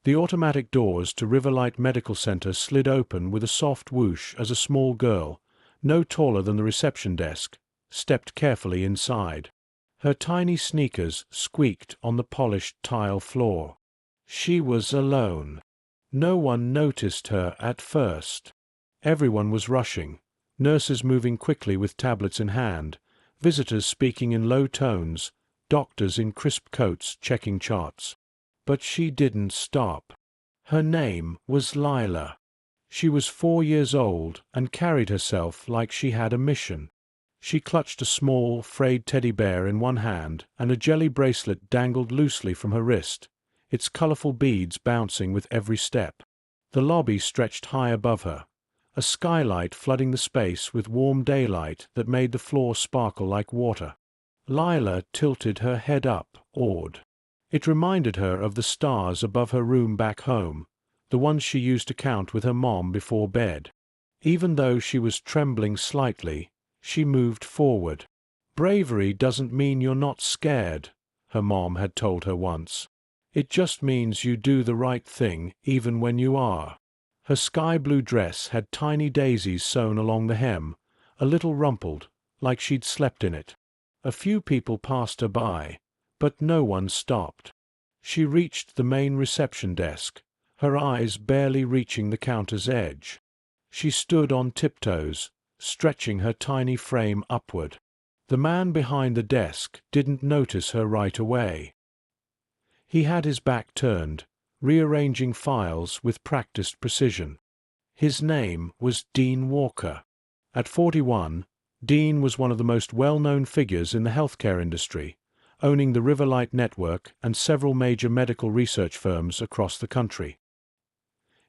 The automatic doors to Riverlight Medical Center slid open with a soft whoosh as a small girl, no taller than the reception desk, stepped carefully inside. Her tiny sneakers squeaked on the polished tile floor. She was alone. No one noticed her at first. Everyone was rushing, nurses moving quickly with tablets in hand, visitors speaking in low tones, doctors in crisp coats checking charts. But she didn't stop. Her name was Lila. She was 4 years old and carried herself like she had a mission. She clutched a small, frayed teddy bear in one hand, and a jelly bracelet dangled loosely from her wrist, its colorful beads bouncing with every step. The lobby stretched high above her, a skylight flooding the space with warm daylight that made the floor sparkle like water. Lila tilted her head up, awed. It reminded her of the stars above her room back home, the ones she used to count with her mom before bed. Even though she was trembling slightly, she moved forward. "Bravery doesn't mean you're not scared," her mom had told her once. "It just means you do the right thing even when you are." Her sky-blue dress had tiny daisies sewn along the hem, a little rumpled, like she'd slept in it. A few people passed her by, but no one stopped. She reached the main reception desk, her eyes barely reaching the counter's edge. She stood on tiptoes, stretching her tiny frame upward. The man behind the desk didn't notice her right away. He had his back turned, rearranging files with practiced precision. His name was Dean Walker. At 41, Dean was one of the most well-known figures in the healthcare industry, owning the Riverlight Network and several major medical research firms across the country.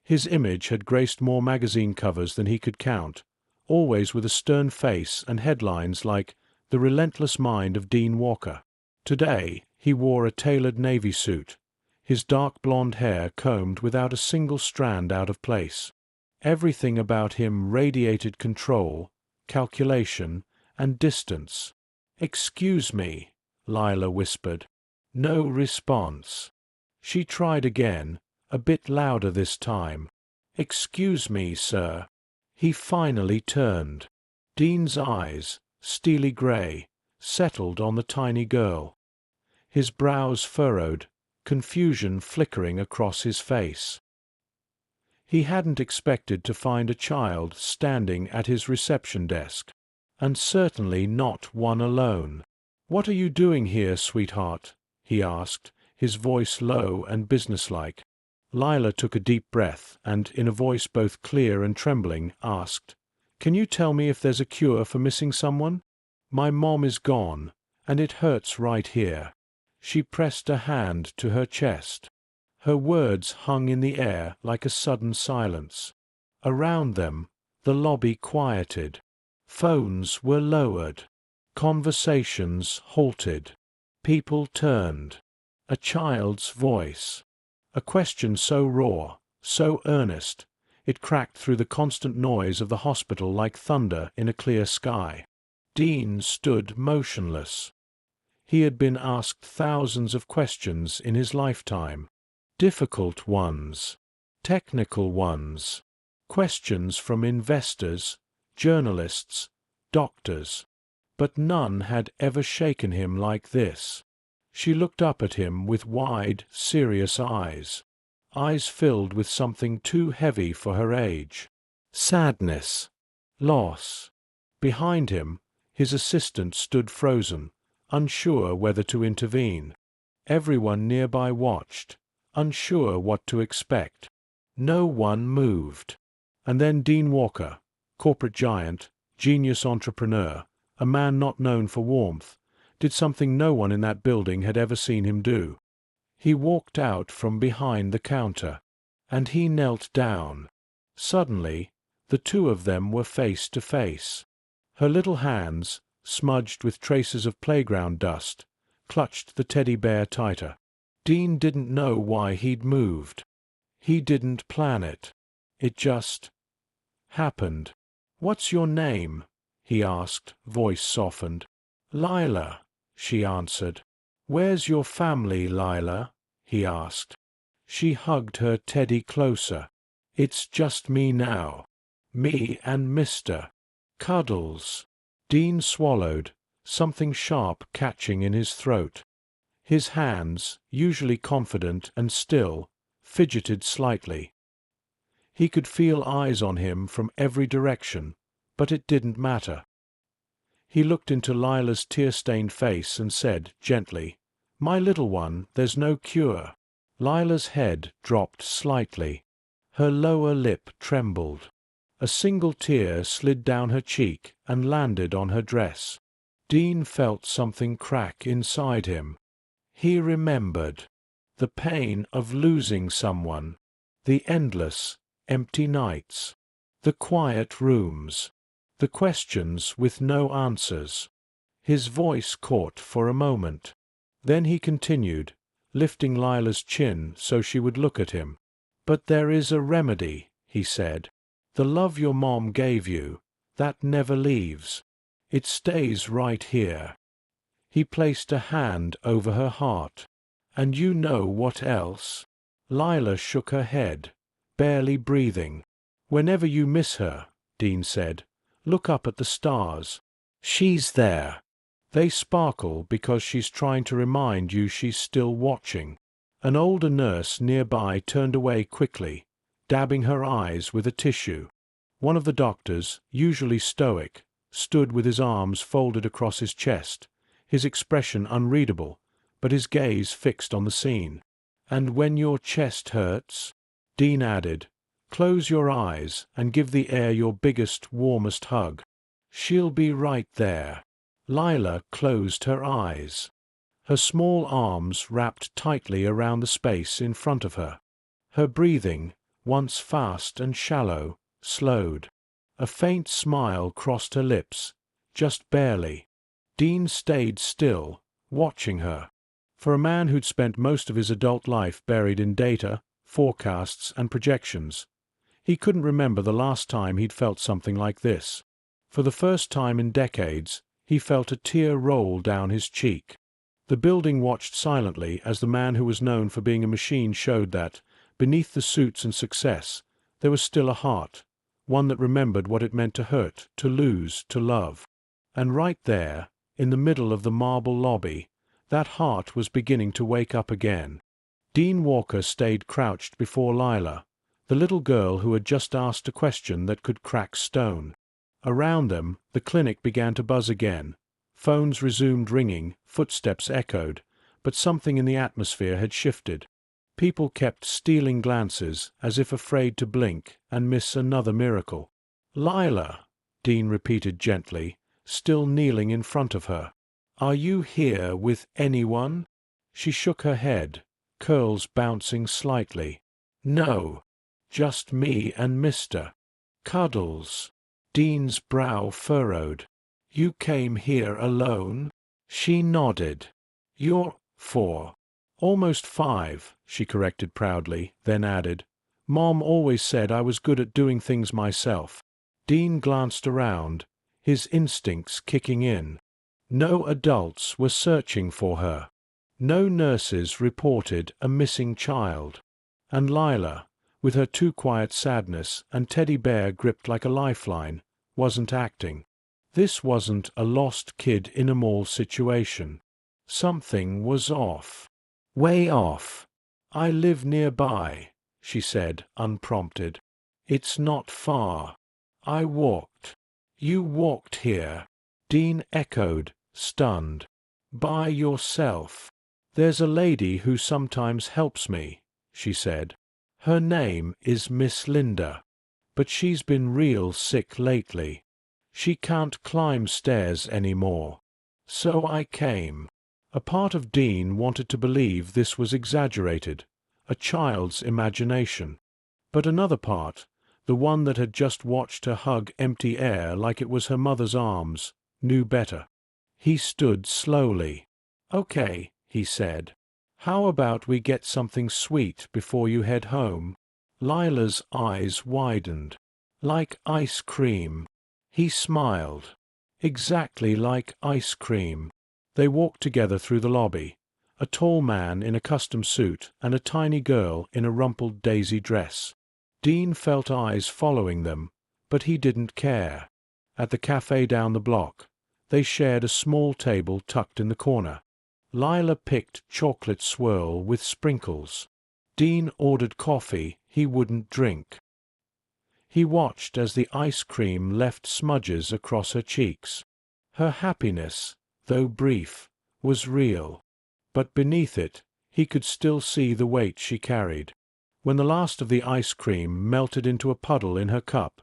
His image had graced more magazine covers than he could count, always with a stern face and headlines like "The Relentless Mind of Dean Walker." Today, he wore a tailored navy suit, his dark blonde hair combed without a single strand out of place. Everything about him radiated control, calculation, and distance. "Excuse me," Lila whispered. No response. She tried again, a bit louder this time. "Excuse me, sir." He finally turned. Dean's eyes, steely gray, settled on the tiny girl. His brows furrowed, confusion flickering across his face. He hadn't expected to find a child standing at his reception desk, and certainly not one alone. "What are you doing here, sweetheart?" he asked, his voice low and businesslike. Lila took a deep breath and, in a voice both clear and trembling, asked, "Can you tell me if there's a cure for missing someone? My mom is gone, and it hurts right here." She pressed a hand to her chest. Her words hung in the air like a sudden silence. Around them, the lobby quieted. Phones were lowered. Conversations halted. People turned. A child's voice. A question so raw, so earnest, it cracked through the constant noise of the hospital like thunder in a clear sky. Dean stood motionless. He had been asked thousands of questions in his lifetime. Difficult ones. Technical ones. Questions from investors, journalists, doctors. But none had ever shaken him like this. She looked up at him with wide, serious eyes. Eyes filled with something too heavy for her age. Sadness. Loss. Behind him, his assistant stood frozen, unsure whether to intervene. Everyone nearby watched, unsure what to expect. No one moved. And then Dean Walker, corporate giant, genius entrepreneur, a man not known for warmth, did something no one in that building had ever seen him do. He walked out from behind the counter, and he knelt down. Suddenly, the two of them were face to face. Her little hands, smudged with traces of playground dust, clutched the teddy bear tighter. Dean didn't know why he'd moved. He didn't plan it. It just happened. "What's your name?" he asked, voice softened. "Lila," she answered. "Where's your family, Lila?" he asked. She hugged her teddy closer. "It's just me now. Me and Mister. Cuddles." Dean swallowed, something sharp catching in his throat. His hands, usually confident and still, fidgeted slightly. He could feel eyes on him from every direction, but it didn't matter. He looked into Lila's tear-stained face and said, gently, "My little one, there's no cure." Lila's head dropped slightly. Her lower lip trembled. A single tear slid down her cheek and landed on her dress. Dean felt something crack inside him. He remembered the pain of losing someone, the endless, empty nights, the quiet rooms, the questions with no answers. His voice caught for a moment. Then he continued, lifting Lila's chin so she would look at him. "But there is a remedy," he said. "The love your mom gave you, that never leaves. It stays right here." He placed a hand over her heart. "And you know what else?" Lila shook her head, barely breathing. "Whenever you miss her," Dean said, "look up at the stars. She's there. They sparkle because she's trying to remind you she's still watching." An older nurse nearby turned away quickly, dabbing her eyes with a tissue. One of the doctors, usually stoic, stood with his arms folded across his chest, his expression unreadable, but his gaze fixed on the scene. "And when your chest hurts," Dean added, "close your eyes and give the air your biggest, warmest hug. She'll be right there." Lila closed her eyes. Her small arms wrapped tightly around the space in front of her. Her breathing, once fast and shallow, slowed. A faint smile crossed her lips, just barely. Dean stayed still, watching her. For a man who'd spent most of his adult life buried in data, forecasts, and projections, he couldn't remember the last time he'd felt something like this. For the first time in decades, he felt a tear roll down his cheek. The building watched silently as the man who was known for being a machine showed that, beneath the suits and success, there was still a heart, one that remembered what it meant to hurt, to lose, to love. And right there, in the middle of the marble lobby, that heart was beginning to wake up again. Dean Walker stayed crouched before Lila, the little girl who had just asked a question that could crack stone. Around them, the clinic began to buzz again. Phones resumed ringing, footsteps echoed, but something in the atmosphere had shifted. People kept stealing glances, as if afraid to blink and miss another miracle. "Lila," Dean repeated gently, still kneeling in front of her. "Are you here with anyone?" She shook her head, curls bouncing slightly. "No, just me and Mister. Cuddles." Dean's brow furrowed. "You came here alone?" She nodded. "You're 4. Almost 5, she corrected proudly, then added, "Mom always said I was good at doing things myself." Dean glanced around, his instincts kicking in. No adults were searching for her. No nurses reported a missing child. And Lila, with her too quiet sadness and teddy bear gripped like a lifeline, wasn't acting. This wasn't a lost kid in a mall situation. Something was off. Way off. "I live nearby," she said, unprompted. "It's not far. I walked." "You walked here?" Dean echoed, stunned. "By yourself?" "There's a lady who sometimes helps me," she said. "Her name is Miss Linda, but she's been real sick lately. She can't climb stairs anymore. So I came." A part of Dean wanted to believe this was exaggerated, a child's imagination. But another part, the one that had just watched her hug empty air like it was her mother's arms, knew better. He stood slowly. "Okay," he said. "How about we get something sweet before you head home?" Lila's eyes widened. "Like ice cream." He smiled. "Exactly like ice cream." They walked together through the lobby. a tall man in a custom suit and a tiny girl in a rumpled daisy dress. Dean felt eyes following them, but he didn't care. At the cafe down the block, they shared a small table tucked in the corner. Lila picked chocolate swirl with sprinkles. Dean ordered coffee he wouldn't drink. He watched as the ice cream left smudges across her cheeks. Her happiness, though brief, was real. But beneath it, he could still see the weight she carried. When the last of the ice cream melted into a puddle in her cup,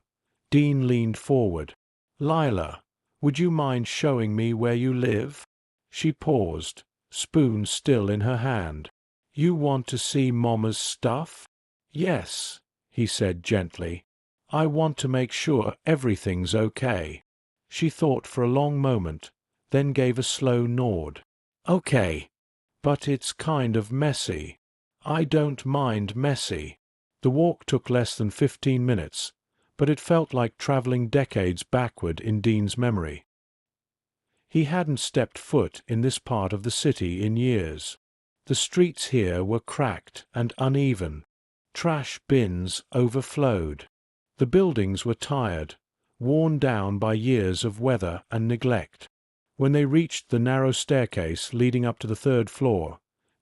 Dean leaned forward. "Lila, would you mind showing me where you live?" She paused, spoon still in her hand. "You want to see Mama's stuff?" "Yes," he said gently. "I want to make sure everything's okay." She thought for a long moment, then gave a slow nod. "Okay. But it's kind of messy." "I don't mind messy." The walk took less than 15 minutes, but it felt like traveling decades backward in Dean's memory. He hadn't stepped foot in this part of the city in years. The streets here were cracked and uneven. Trash bins overflowed. The buildings were tired, worn down by years of weather and neglect. When they reached the narrow staircase leading up to the 3rd floor,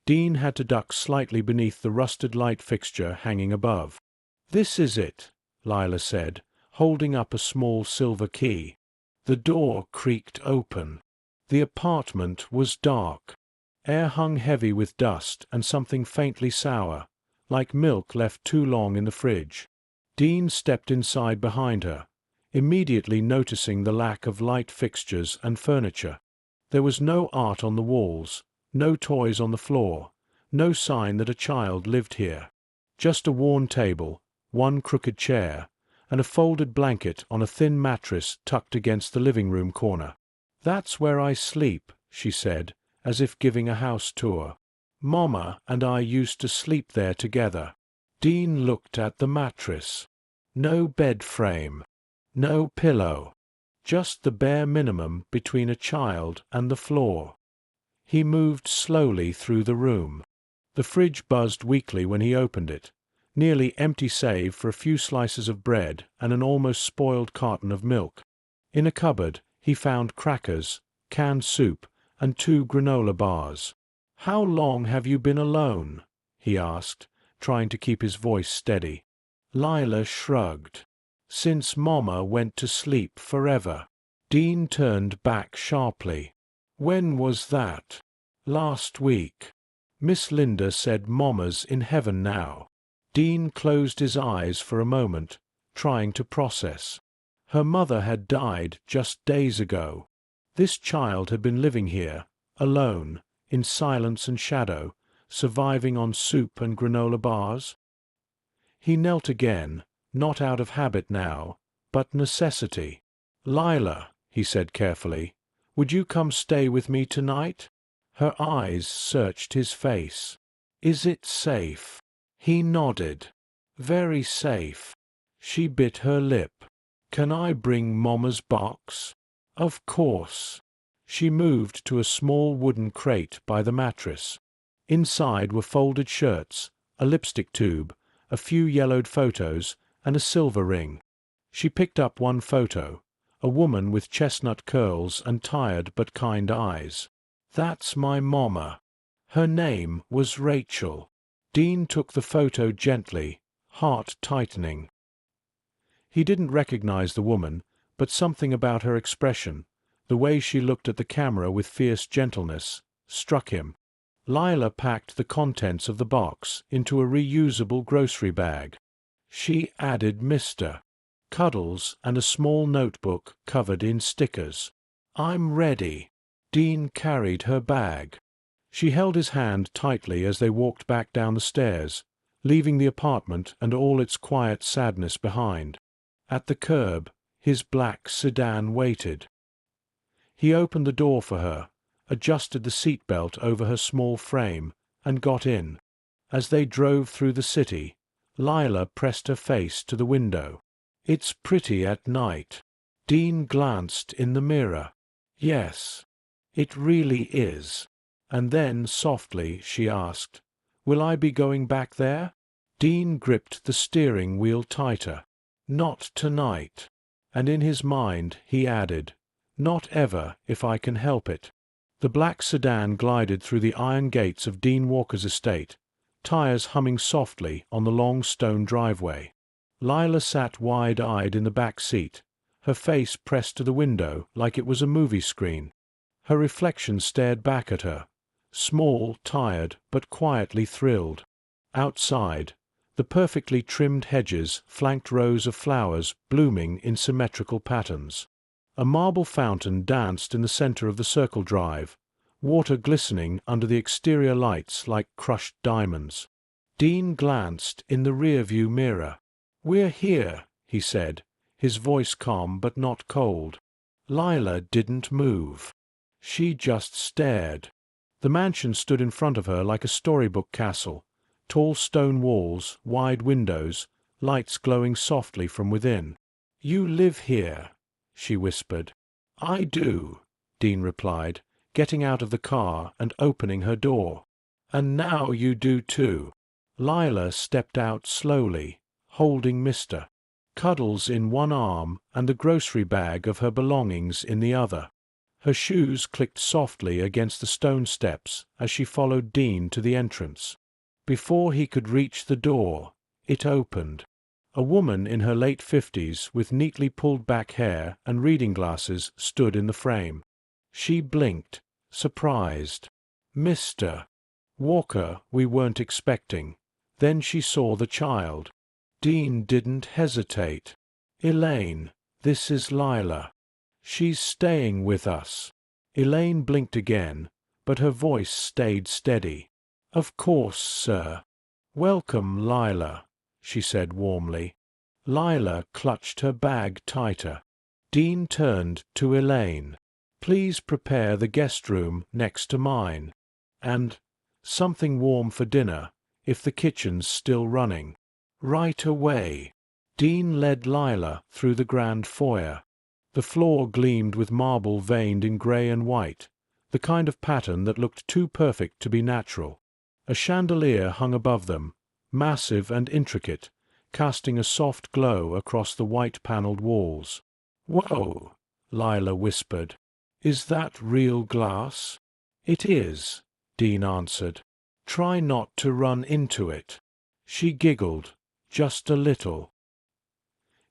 Dean had to duck slightly beneath the rusted light fixture hanging above. "This is it," Lila said, holding up a small silver key. The door creaked open. The apartment was dark. Air hung heavy with dust and something faintly sour, like milk left too long in the fridge. Dean stepped inside behind her, immediately noticing the lack of light fixtures and furniture. There was no art on the walls, no toys on the floor, no sign that a child lived here. Just a worn table, one crooked chair, and a folded blanket on a thin mattress tucked against the living room corner. "That's where I sleep," she said, as if giving a house tour. "Mama and I used to sleep there together." Dean looked at the mattress. No bed frame. No pillow. Just the bare minimum between a child and the floor. He moved slowly through the room. The fridge buzzed weakly when he opened it, nearly empty save for a few slices of bread and an almost spoiled carton of milk. In a cupboard he found crackers, canned soup, and 2 granola bars. "How long have you been alone?" he asked, trying to keep his voice steady. Lila shrugged. "Since Mama went to sleep forever." Dean turned back sharply. "When was that?" "Last week. Miss Linda said Mama's in heaven now." Dean closed his eyes for a moment, trying to process. Her mother had died just days ago. This child had been living here, alone, in silence and shadow, surviving on soup and granola bars. He knelt again, not out of habit now, but necessity. "Lila," he said carefully, "would you come stay with me tonight?" Her eyes searched his face. "Is it safe?" He nodded. "Very safe." She bit her lip. "Can I bring Mama's box?" "Of course." She moved to a small wooden crate by the mattress. Inside were folded shirts, a lipstick tube, a few yellowed photos, and a silver ring. She picked up one photo, a woman with chestnut curls and tired but kind eyes. "That's my Mama. Her name was Rachel." Dean took the photo gently, heart tightening. He didn't recognize the woman, but something about her expression, the way she looked at the camera with fierce gentleness, struck him. Lila packed the contents of the box into a reusable grocery bag. She added Mr. Cuddles and a small notebook covered in stickers. "I'm ready." Dean carried her bag. She held his hand tightly as they walked back down the stairs, leaving the apartment and all its quiet sadness behind. At the curb, his black sedan waited. He opened the door for her, adjusted the seat belt over her small frame, and got in. As they drove through the city, Lila pressed her face to the window. "It's pretty at night." Dean glanced in the mirror. "Yes, it really is." And then, softly, she asked, "Will I be going back there?" Dean gripped the steering wheel tighter. "Not tonight." And in his mind he added, "Not ever, if I can help it." The black sedan glided through the iron gates of Dean Walker's estate, tires humming softly on the long stone driveway. Lila sat wide-eyed in the back seat, her face pressed to the window like it was a movie screen. Her reflection stared back at her, small, tired, but quietly thrilled. Outside, the perfectly trimmed hedges flanked rows of flowers blooming in symmetrical patterns. A marble fountain danced in the center of the circle drive, water glistening under the exterior lights like crushed diamonds. Dean glanced in the rear-view mirror. "We're here," he said, his voice calm but not cold. Lila didn't move. She just stared. The mansion stood in front of her like a storybook castle, tall stone walls, wide windows, lights glowing softly from within. "You live here," she whispered. "I do," Dean replied, getting out of the car and opening her door. "And now you do too." Lila stepped out slowly, holding Mr. Cuddles in one arm and the grocery bag of her belongings in the other. Her shoes clicked softly against the stone steps as she followed Dean to the entrance. Before he could reach the door, it opened. A woman in her late 50s with neatly pulled-back hair and reading glasses stood in the frame. She blinked, surprised. "Mr. Walker, we weren't expecting." Then she saw the child. Dean didn't hesitate. "Elaine, this is Lila. She's staying with us." Elaine blinked again, but her voice stayed steady. "Of course, sir." "Welcome, Lila," she said warmly. Lila clutched her bag tighter. Dean turned to Elaine. "Please prepare the guest room next to mine. And something warm for dinner, if the kitchen's still running. Right away." Dean led Lila through the grand foyer. The floor gleamed with marble veined in gray and white, the kind of pattern that looked too perfect to be natural. A chandelier hung above them, massive and intricate, casting a soft glow across the white-paneled walls. "Whoa," Lila whispered. "Is that real glass?" "It is," Dean answered. "Try not to run into it." She giggled, just a little.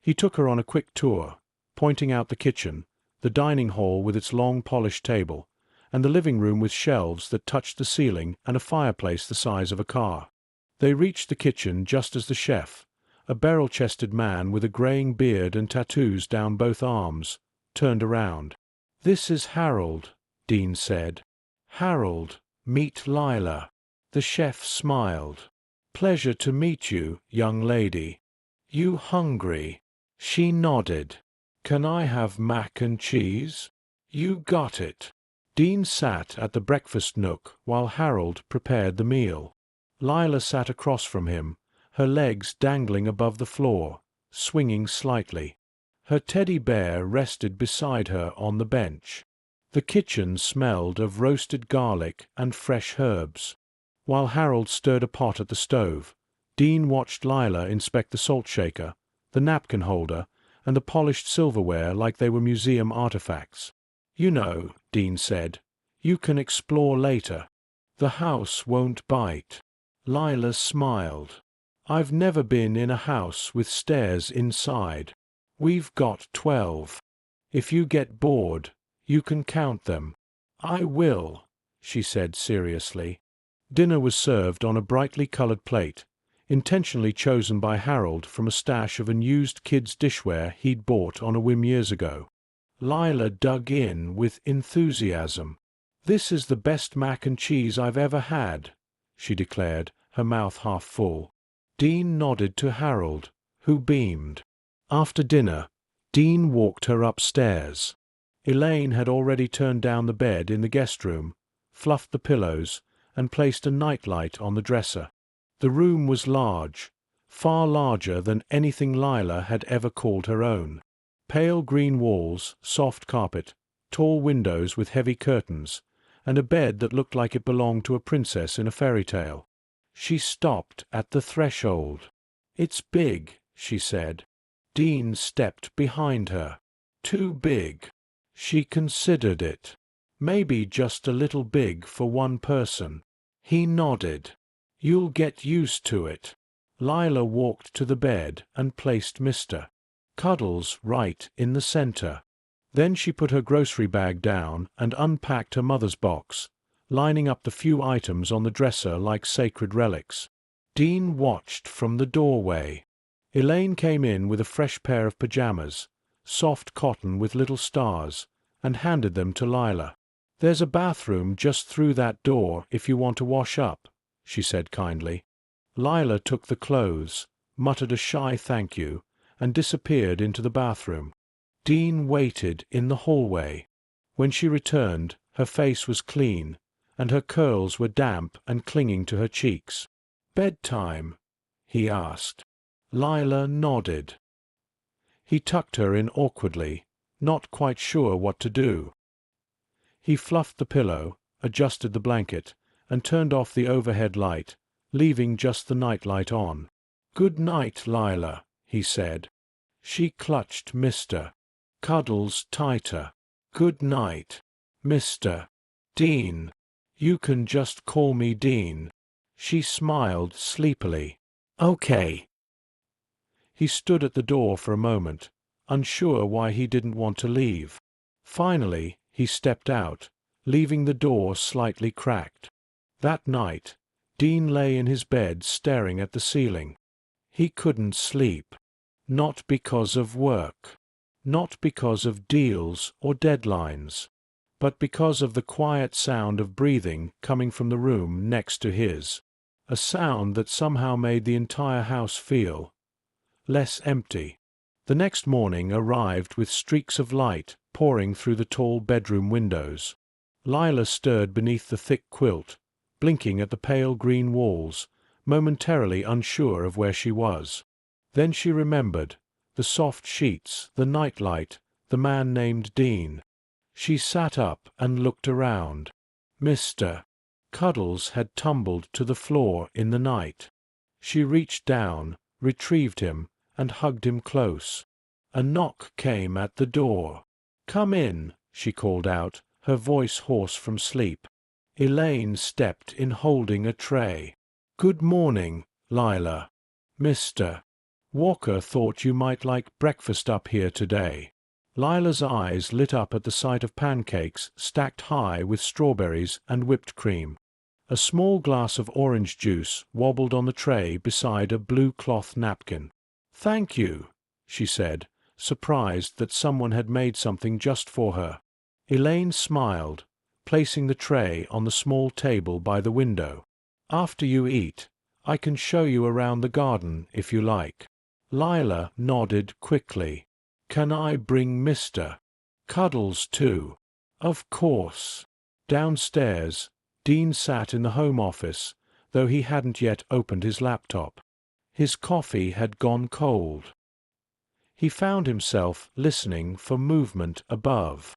He took her on a quick tour, pointing out the kitchen, the dining hall with its long polished table, and the living room with shelves that touched the ceiling and a fireplace the size of a car. They reached the kitchen just as the chef, a barrel-chested man with a graying beard and tattoos down both arms, turned around. "This is Harold," Dean said. "Harold, meet Lila." The chef smiled. "Pleasure to meet you, young lady. You hungry?" She nodded. "Can I have mac and cheese?" "You got it." Dean sat at the breakfast nook while Harold prepared the meal. Lila sat across from him, her legs dangling above the floor, swinging slightly. Her teddy bear rested beside her on the bench. The kitchen smelled of roasted garlic and fresh herbs. While Harold stirred a pot at the stove, Dean watched Lila inspect the salt shaker, the napkin holder, and the polished silverware like they were museum artifacts. "You know," Dean said, "you can explore later. The house won't bite." Lila smiled. "I've never been in a house with stairs inside. We've got 12. If you get bored, you can count them." "I will," she said seriously. Dinner was served on a brightly colored plate, intentionally chosen by Harold from a stash of unused kids' dishware he'd bought on a whim years ago. Lila dug in with enthusiasm. "This is the best mac and cheese I've ever had," she declared, her mouth half full. Dean nodded to Harold, who beamed. After dinner, Dean walked her upstairs. Elaine had already turned down the bed in the guest room, fluffed the pillows, and placed a nightlight on the dresser. The room was large, far larger than anything Lila had ever called her own. Pale green walls, soft carpet, tall windows with heavy curtains, and a bed that looked like it belonged to a princess in a fairy tale. She stopped at the threshold. "It's big," she said. Dean stepped behind her. "Too big." She considered it. "Maybe just a little big for one person." He nodded. "You'll get used to it." Lila walked to the bed and placed Mr. Cuddles right in the center. Then she put her grocery bag down and unpacked her mother's box, lining up the few items on the dresser like sacred relics. Dean watched from the doorway. Elaine came in with a fresh pair of pajamas, soft cotton with little stars, and handed them to Lila. "There's a bathroom just through that door if you want to wash up," she said kindly. Lila took the clothes, muttered a shy thank you, and disappeared into the bathroom. Dean waited in the hallway. When she returned, her face was clean, and her curls were damp and clinging to her cheeks. "Bedtime?" he asked. Lila nodded. He tucked her in awkwardly, not quite sure what to do. He fluffed the pillow, adjusted the blanket, and turned off the overhead light, leaving just the nightlight on. "Good night, Lila," he said. She clutched Mr. Cuddles tighter. "Good night, Mr. Dean. You can just call me Dean." She smiled sleepily. "Okay." He stood at the door for a moment, unsure why he didn't want to leave. Finally, he stepped out, leaving the door slightly cracked. That night, Dean lay in his bed staring at the ceiling. He couldn't sleep. Not because of work. Not because of deals or deadlines. But because of the quiet sound of breathing coming from the room next to his. A sound that somehow made the entire house feel less empty. The next morning arrived with streaks of light pouring through the tall bedroom windows. Lila stirred beneath the thick quilt, blinking at the pale green walls, momentarily unsure of where she was. Then she remembered the soft sheets, the nightlight, the man named Dean. She sat up and looked around. Mr. Cuddles had tumbled to the floor in the night. She reached down, retrieved him, and hugged him close. A knock came at the door. "Come in," she called out, her voice hoarse from sleep. Elaine stepped in holding a tray. "Good morning, Lila. Mr. Walker thought you might like breakfast up here today." Lila's eyes lit up at the sight of pancakes stacked high with strawberries and whipped cream. A small glass of orange juice wobbled on the tray beside a blue cloth napkin. "Thank you," she said, surprised that someone had made something just for her. Elaine smiled, placing the tray on the small table by the window. "After you eat, I can show you around the garden if you like." Lila nodded quickly. "Can I bring Mr. Cuddles too?" "Of course." Downstairs, Dean sat in the home office, though he hadn't yet opened his laptop. His coffee had gone cold. He found himself listening for movement above.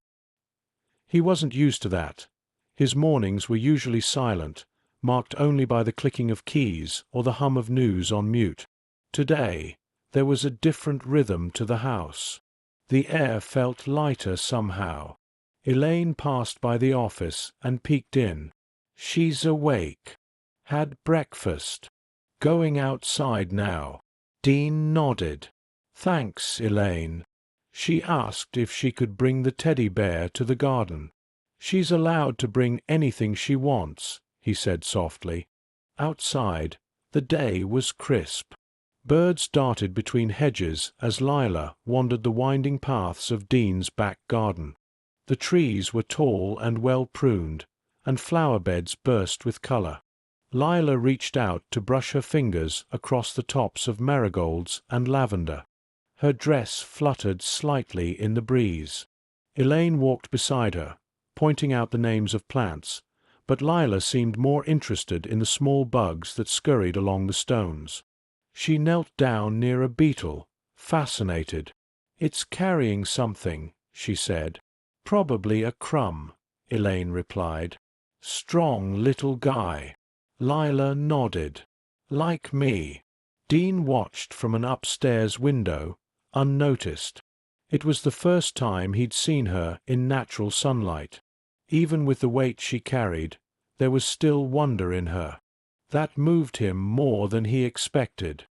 He wasn't used to that. His mornings were usually silent, marked only by the clicking of keys or the hum of news on mute. Today, there was a different rhythm to the house. The air felt lighter somehow. Elaine passed by the office and peeked in. "She's awake. Had breakfast. Going outside now." Dean nodded. "Thanks, Elaine." She asked if she could bring the teddy bear to the garden. "She's allowed to bring anything she wants," he said softly. Outside, the day was crisp. Birds darted between hedges as Lila wandered the winding paths of Dean's back garden. The trees were tall and well pruned, and flower beds burst with color. Lila reached out to brush her fingers across the tops of marigolds and lavender. Her dress fluttered slightly in the breeze. Elaine walked beside her, pointing out the names of plants, but Lila seemed more interested in the small bugs that scurried along the stones. She knelt down near a beetle, fascinated. "It's carrying something," she said. "Probably a crumb," Elaine replied. Strong little guy. Lila nodded. Like me. Dean watched from an upstairs window, unnoticed. It was the first time he'd seen her in natural sunlight. Even with the weight she carried, there was still wonder in her. That moved him more than he expected.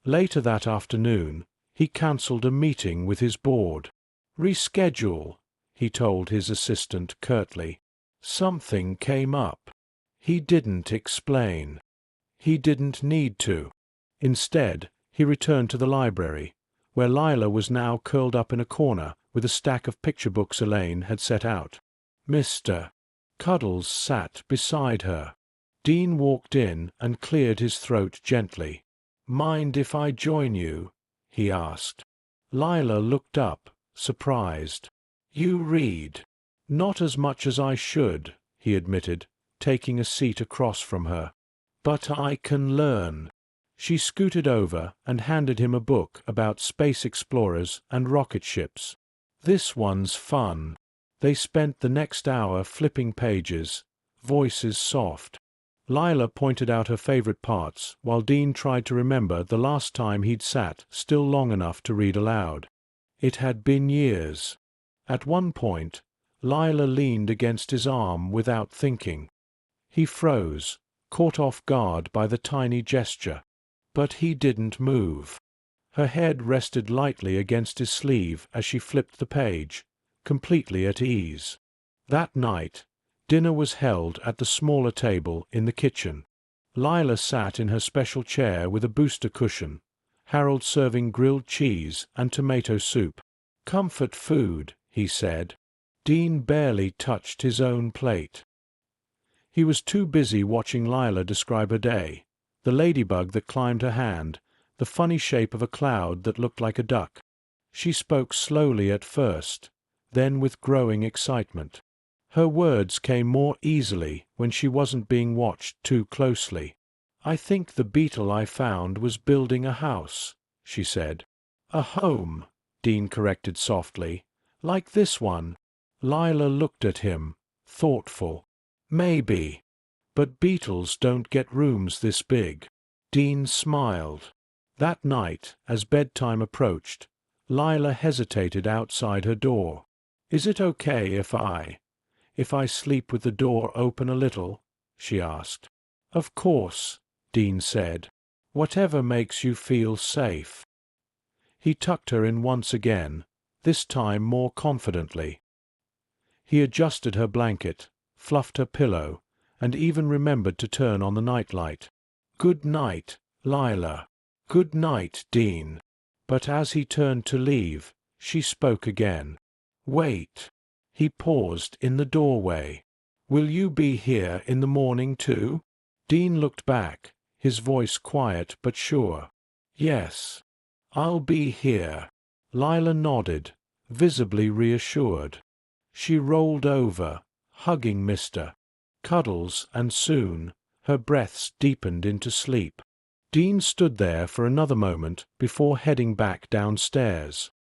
Later that afternoon, he cancelled a meeting with his board. "Reschedule," he told his assistant curtly. Something came up. He didn't explain. He didn't need to. Instead, he returned to the library, where Lila was now curled up in a corner with a stack of picture books Elaine had set out. Mr. Cuddles sat beside her. Dean walked in and cleared his throat gently. "Mind if I join you?" he asked. Lila looked up, surprised. "You read?" "Not as much as I should," he admitted, taking a seat across from her. "But I can learn." She scooted over and handed him a book about space explorers and rocket ships. "This one's fun." They spent the next hour flipping pages, voices soft. Lila pointed out her favorite parts, while Dean tried to remember the last time he'd sat still long enough to read aloud. It had been years. At one point, Lila leaned against his arm without thinking. He froze, caught off guard by the tiny gesture. But he didn't move. Her head rested lightly against his sleeve as she flipped the page, completely at ease. That night, dinner was held at the smaller table in the kitchen. Lila sat in her special chair with a booster cushion, Harold serving grilled cheese and tomato soup. "Comfort food," he said. Dean barely touched his own plate. He was too busy watching Lila describe her day, the ladybug that climbed her hand, the funny shape of a cloud that looked like a duck. She spoke slowly at first, then with growing excitement. Her words came more easily when she wasn't being watched too closely. "I think the beetle I found was building a house," she said. "A home," Dean corrected softly. "Like this one." Lila looked at him, thoughtful. "Maybe. But beetles don't get rooms this big." Dean smiled. That night, as bedtime approached, Lila hesitated outside her door. "Is it okay if I sleep with the door open a little?" she asked. "Of course," Dean said. "Whatever makes you feel safe." He tucked her in once again, this time more confidently. He adjusted her blanket, fluffed her pillow, and even remembered to turn on the nightlight. "Good night, Lila." "Good night, Dean." But as he turned to leave, she spoke again. "Wait." He paused in the doorway. "Will you be here in the morning too?" Dean looked back, his voice quiet but sure. "Yes. I'll be here." Lila nodded, visibly reassured. She rolled over, hugging Mr. Cuddles, and soon her breaths deepened into sleep. Dean stood there for another moment before heading back downstairs.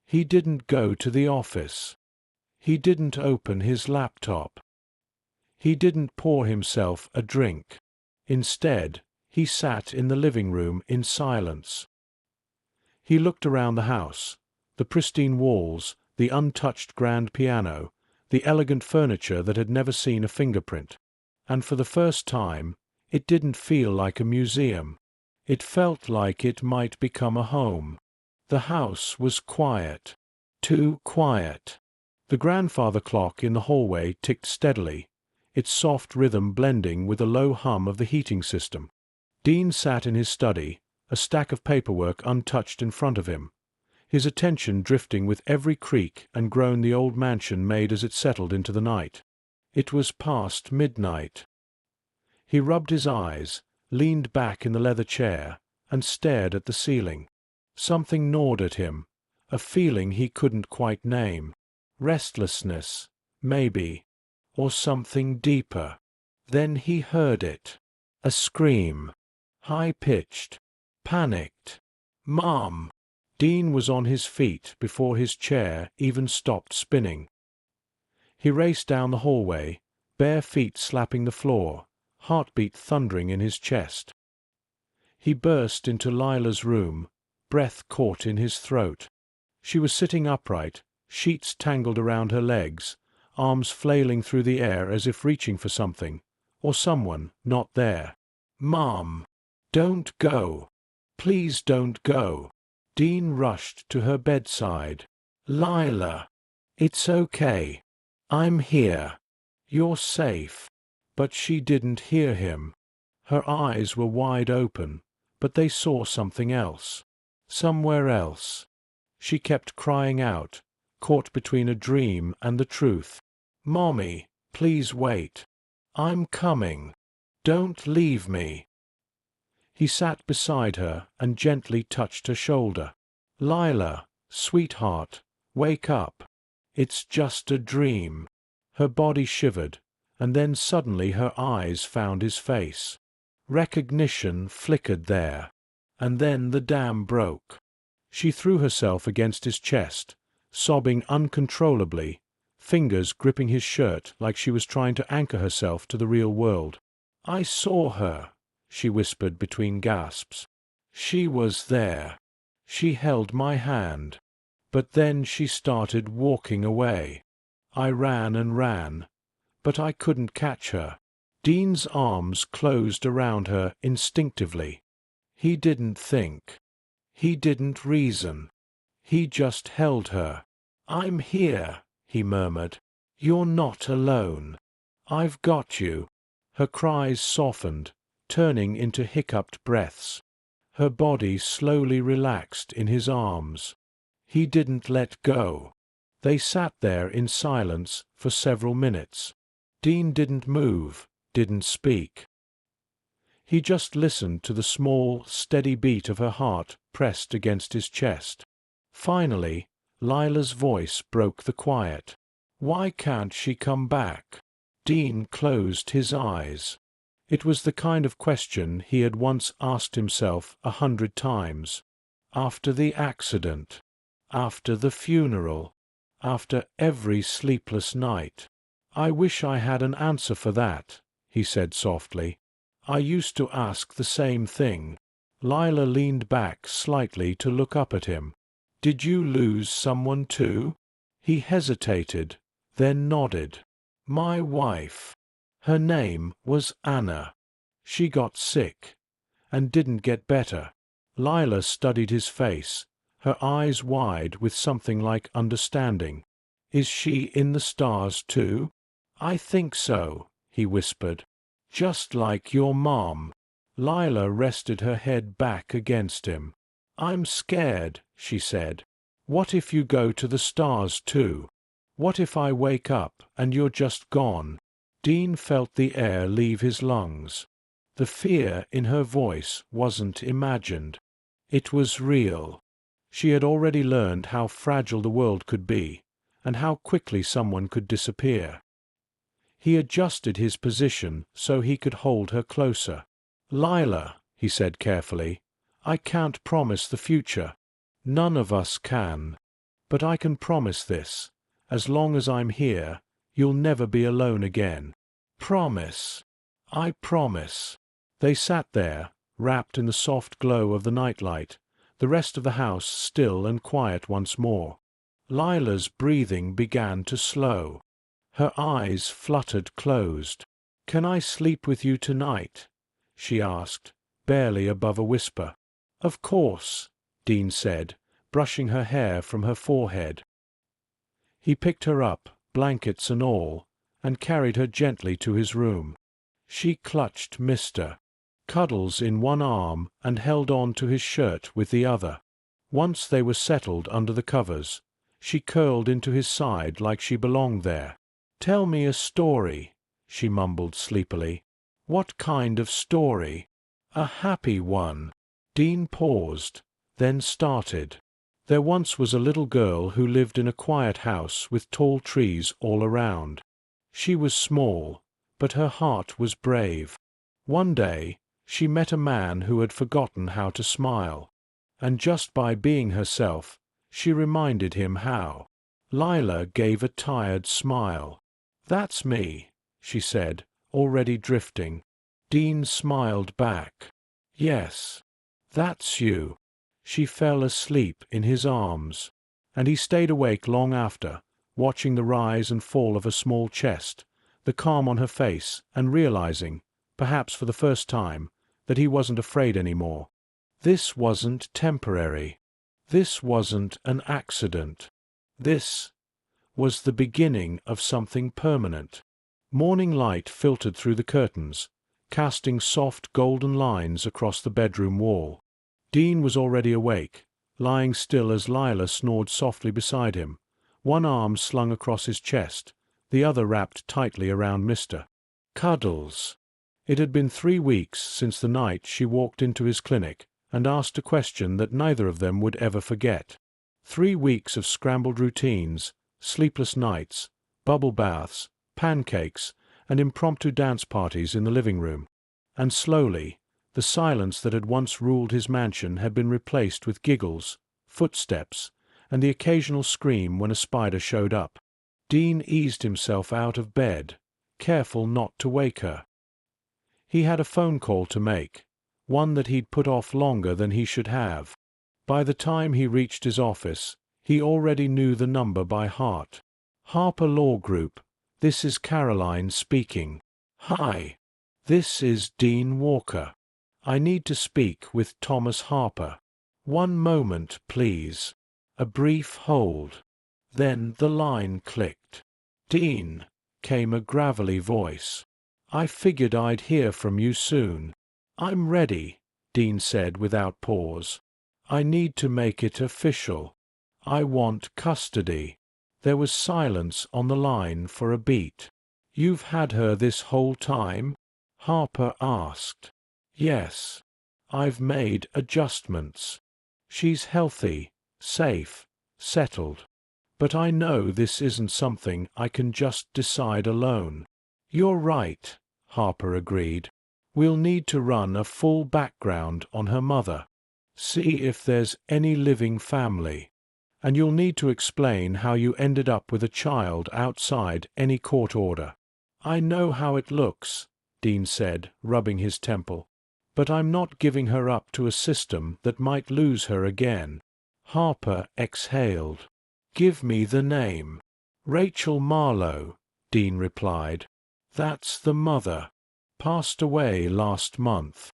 He didn't go to the office. He didn't open his laptop. He didn't pour himself a drink. Instead, he sat in the living room in silence. He looked around the house, the pristine walls, the untouched grand piano, the elegant furniture that had never seen a fingerprint. And for the first time, it didn't feel like a museum. It felt like it might become a home. The house was quiet. Too quiet. The grandfather clock in the hallway ticked steadily, its soft rhythm blending with the low hum of the heating system. Dean sat in his study, a stack of paperwork untouched in front of him, his attention drifting with every creak and groan the old mansion made as it settled into the night. It was past midnight. He rubbed his eyes, leaned back in the leather chair, and stared at the ceiling. Something gnawed at him, a feeling he couldn't quite name. Restlessness, maybe, or something deeper. Then he heard it. A scream. High-pitched. Panicked. "Mom!" Dean was on his feet before his chair even stopped spinning. He raced down the hallway, bare feet slapping the floor, heartbeat thundering in his chest. He burst into Lila's room, breath caught in his throat. She was sitting upright, sheets tangled around her legs, arms flailing through the air as if reaching for something, or someone not there. "Mom! Don't go! Please don't go!" Dean rushed to her bedside. "Lila! It's okay. I'm here. You're safe." But she didn't hear him. Her eyes were wide open, but they saw something else. Somewhere else. She kept crying out, caught between a dream and the truth. "Mommy, please wait. I'm coming. Don't leave me." He sat beside her and gently touched her shoulder. "Lila, sweetheart, wake up. It's just a dream." Her body shivered, and then suddenly her eyes found his face. Recognition flickered there, and then the dam broke. She threw herself against his chest, sobbing uncontrollably, fingers gripping his shirt like she was trying to anchor herself to the real world. "I saw her," she whispered between gasps. "She was there. She held my hand. But then she started walking away. I ran and ran, but I couldn't catch her." Dean's arms closed around her instinctively. He didn't think. He didn't reason. He just held her. "I'm here," he murmured. "You're not alone. I've got you." Her cries softened, turning into hiccuped breaths. Her body slowly relaxed in his arms. He didn't let go. They sat there in silence for several minutes. Dean didn't move, didn't speak. He just listened to the small, steady beat of her heart pressed against his chest. Finally, Lila's voice broke the quiet. "Why can't she come back?" Dean closed his eyes. It was the kind of question he had once asked himself 100 times. After the accident, after the funeral, after every sleepless night. "I wish I had an answer for that," he said softly. "I used to ask the same thing." Lila leaned back slightly to look up at him. "Did you lose someone too?" He hesitated, then nodded. "My wife. Her name was Anna. She got sick, and didn't get better." Lila studied his face, her eyes wide with something like understanding. "Is she in the stars too?" "I think so," he whispered. "Just like your mom." Lila rested her head back against him. "I'm scared," she said. "What if you go to the stars too? What if I wake up and you're just gone?" Dean felt the air leave his lungs. The fear in her voice wasn't imagined. It was real. She had already learned how fragile the world could be, and how quickly someone could disappear. He adjusted his position so he could hold her closer. "Lila," he said carefully, "I can't promise the future. None of us can. But I can promise this. As long as I'm here, you'll never be alone again. Promise. I promise." They sat there, wrapped in the soft glow of the nightlight, the rest of the house still and quiet once more. Lila's breathing began to slow. Her eyes fluttered closed. "Can I sleep with you tonight?" she asked, barely above a whisper. "Of course," Dean said, brushing her hair from her forehead. He picked her up, blankets and all, and carried her gently to his room. She clutched Mr. Cuddles in one arm and held on to his shirt with the other. Once they were settled under the covers, she curled into his side like she belonged there. "Tell me a story," she mumbled sleepily. "What kind of story?" "A happy one." Dean paused, then started. There once was a little girl who lived in a quiet house with tall trees all around. She was small, but her heart was brave. One day, she met a man who had forgotten how to smile, and just by being herself, she reminded him how. Lila gave a tired smile. "That's me," she said, already drifting. Dean smiled back. Yes, that's you. She fell asleep in his arms, and he stayed awake long after, watching the rise and fall of her small chest, the calm on her face, and realizing, perhaps for the first time, that he wasn't afraid anymore. This wasn't temporary. This wasn't an accident. This was the beginning of something permanent. Morning light filtered through the curtains, casting soft golden lines across the bedroom wall. Dean was already awake, lying still as Lila snored softly beside him, one arm slung across his chest, the other wrapped tightly around Mr. Cuddles. It had been 3 weeks since the night she walked into his clinic and asked a question that neither of them would ever forget. 3 weeks of scrambled routines, sleepless nights, bubble baths, pancakes, and impromptu dance parties in the living room. And slowly, the silence that had once ruled his mansion had been replaced with giggles, footsteps, and the occasional scream when a spider showed up. Dean eased himself out of bed, careful not to wake her. He had a phone call to make, one that he'd put off longer than he should have. By the time he reached his office, he already knew the number by heart. Harper Law Group, this is Caroline speaking. Hi, this is Dean Walker. I need to speak with Thomas Harper. 1 moment, please. A brief hold. Then the line clicked. Dean, came a gravelly voice. I figured I'd hear from you soon. I'm ready, Dean said without pause. I need to make it official. I want custody. There was silence on the line for a beat. You've had her this whole time? Harper asked. Yes. I've made adjustments. She's healthy, safe, settled. But I know this isn't something I can just decide alone. You're right, Harper agreed. We'll need to run a full background on her mother. See if there's any living family. And you'll need to explain how you ended up with a child outside any court order. I know how it looks, Dean said, rubbing his temple. But I'm not giving her up to a system that might lose her again. Harper exhaled. Give me the name. Rachel Marlowe, Dean replied. That's the mother. Passed away last month.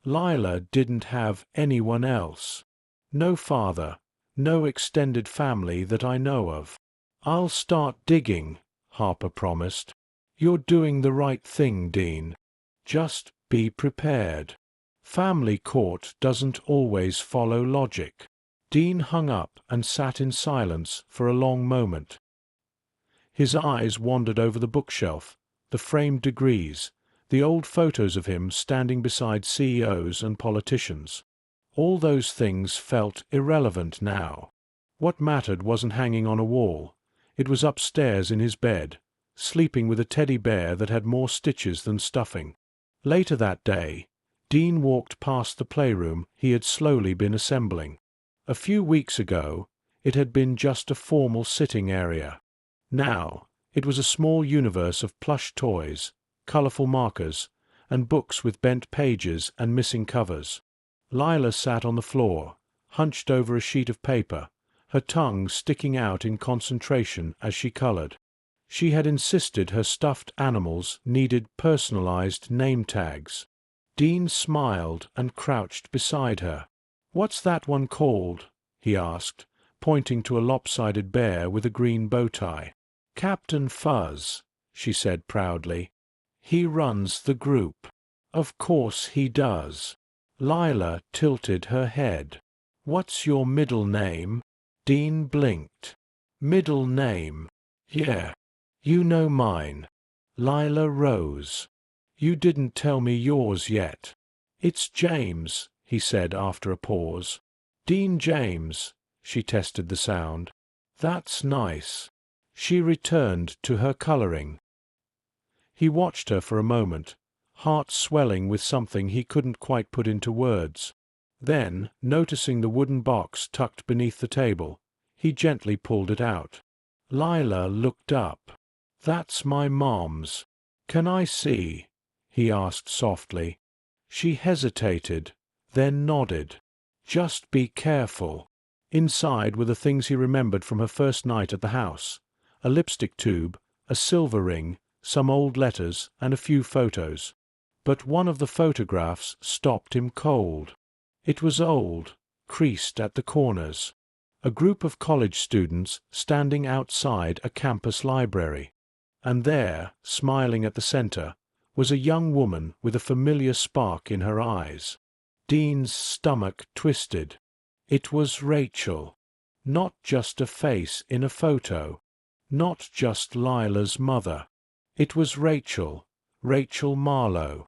Lila didn't have anyone else. No father, no extended family that I know of. I'll start digging, Harper promised. You're doing the right thing, Dean. Just be prepared. Family court doesn't always follow logic. Dean hung up and sat in silence for a long moment. His eyes wandered over the bookshelf, the framed degrees, the old photos of him standing beside CEOs and politicians. All those things felt irrelevant now. What mattered wasn't hanging on a wall. It was upstairs in his bed, sleeping with a teddy bear that had more stitches than stuffing. Later that day, Dean walked past the playroom he had slowly been assembling. A few weeks ago, it had been just a formal sitting area. Now, it was a small universe of plush toys, colorful markers, and books with bent pages and missing covers. Lila sat on the floor, hunched over a sheet of paper, her tongue sticking out in concentration as she colored. She had insisted her stuffed animals needed personalized name tags. Dean smiled and crouched beside her. "What's that one called?" he asked, pointing to a lopsided bear with a green bow tie. "Captain Fuzz," she said proudly. "He runs the group." "Of course he does." Lila tilted her head. "What's your middle name?" Dean blinked. "Middle name? Yeah. You know mine. Lila Rose. You didn't tell me yours yet." "It's James," he said after a pause. "Dean James," she tested the sound. "That's nice." She returned to her coloring. He watched her for a moment, heart swelling with something he couldn't quite put into words. Then, noticing the wooden box tucked beneath the table, he gently pulled it out. Lila looked up. "That's my mom's." "Can I see?" he asked softly. She hesitated, then nodded. "Just be careful." Inside were the things he remembered from her first night at the house: a lipstick tube, a silver ring, some old letters, and a few photos. But one of the photographs stopped him cold. It was old, creased at the corners. A group of college students standing outside a campus library. And there, smiling at the center, was a young woman with a familiar spark in her eyes. Dean's stomach twisted. It was Rachel. Not just a face in a photo. Not just Lila's mother. It was Rachel Marlowe.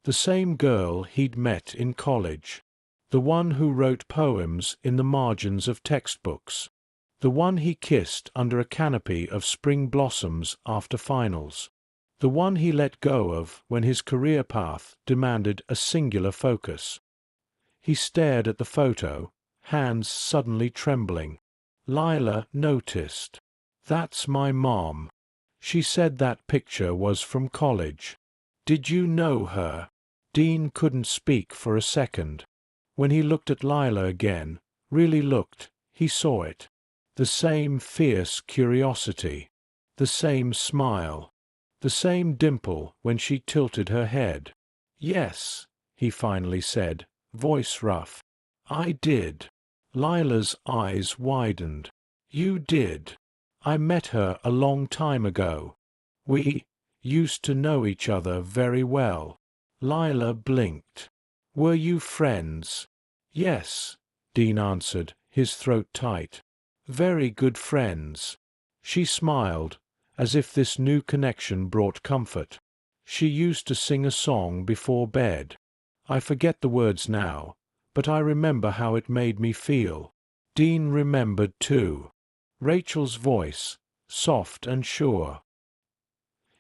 The same girl he'd met in college. The one who wrote poems in the margins of textbooks. The one he kissed under a canopy of spring blossoms after finals. The one he let go of when his career path demanded a singular focus. He stared at the photo, hands suddenly trembling. Lila noticed. "That's my mom. She said that picture was from college. Did you know her?" Dean couldn't speak for a second. When he looked at Lila again, really looked, he saw it. The same fierce curiosity. The same smile. The same dimple when she tilted her head. "Yes," he finally said, voice rough. "I did." Lila's eyes widened. "You did. I met her a long time ago. We used to know each other very well." Lila blinked. "Were you friends?" "Yes," Dean answered, his throat tight. "Very good friends." She smiled, as if this new connection brought comfort. "She used to sing a song before bed. I forget the words now, but I remember how it made me feel." Dean remembered too. Rachel's voice, soft and sure.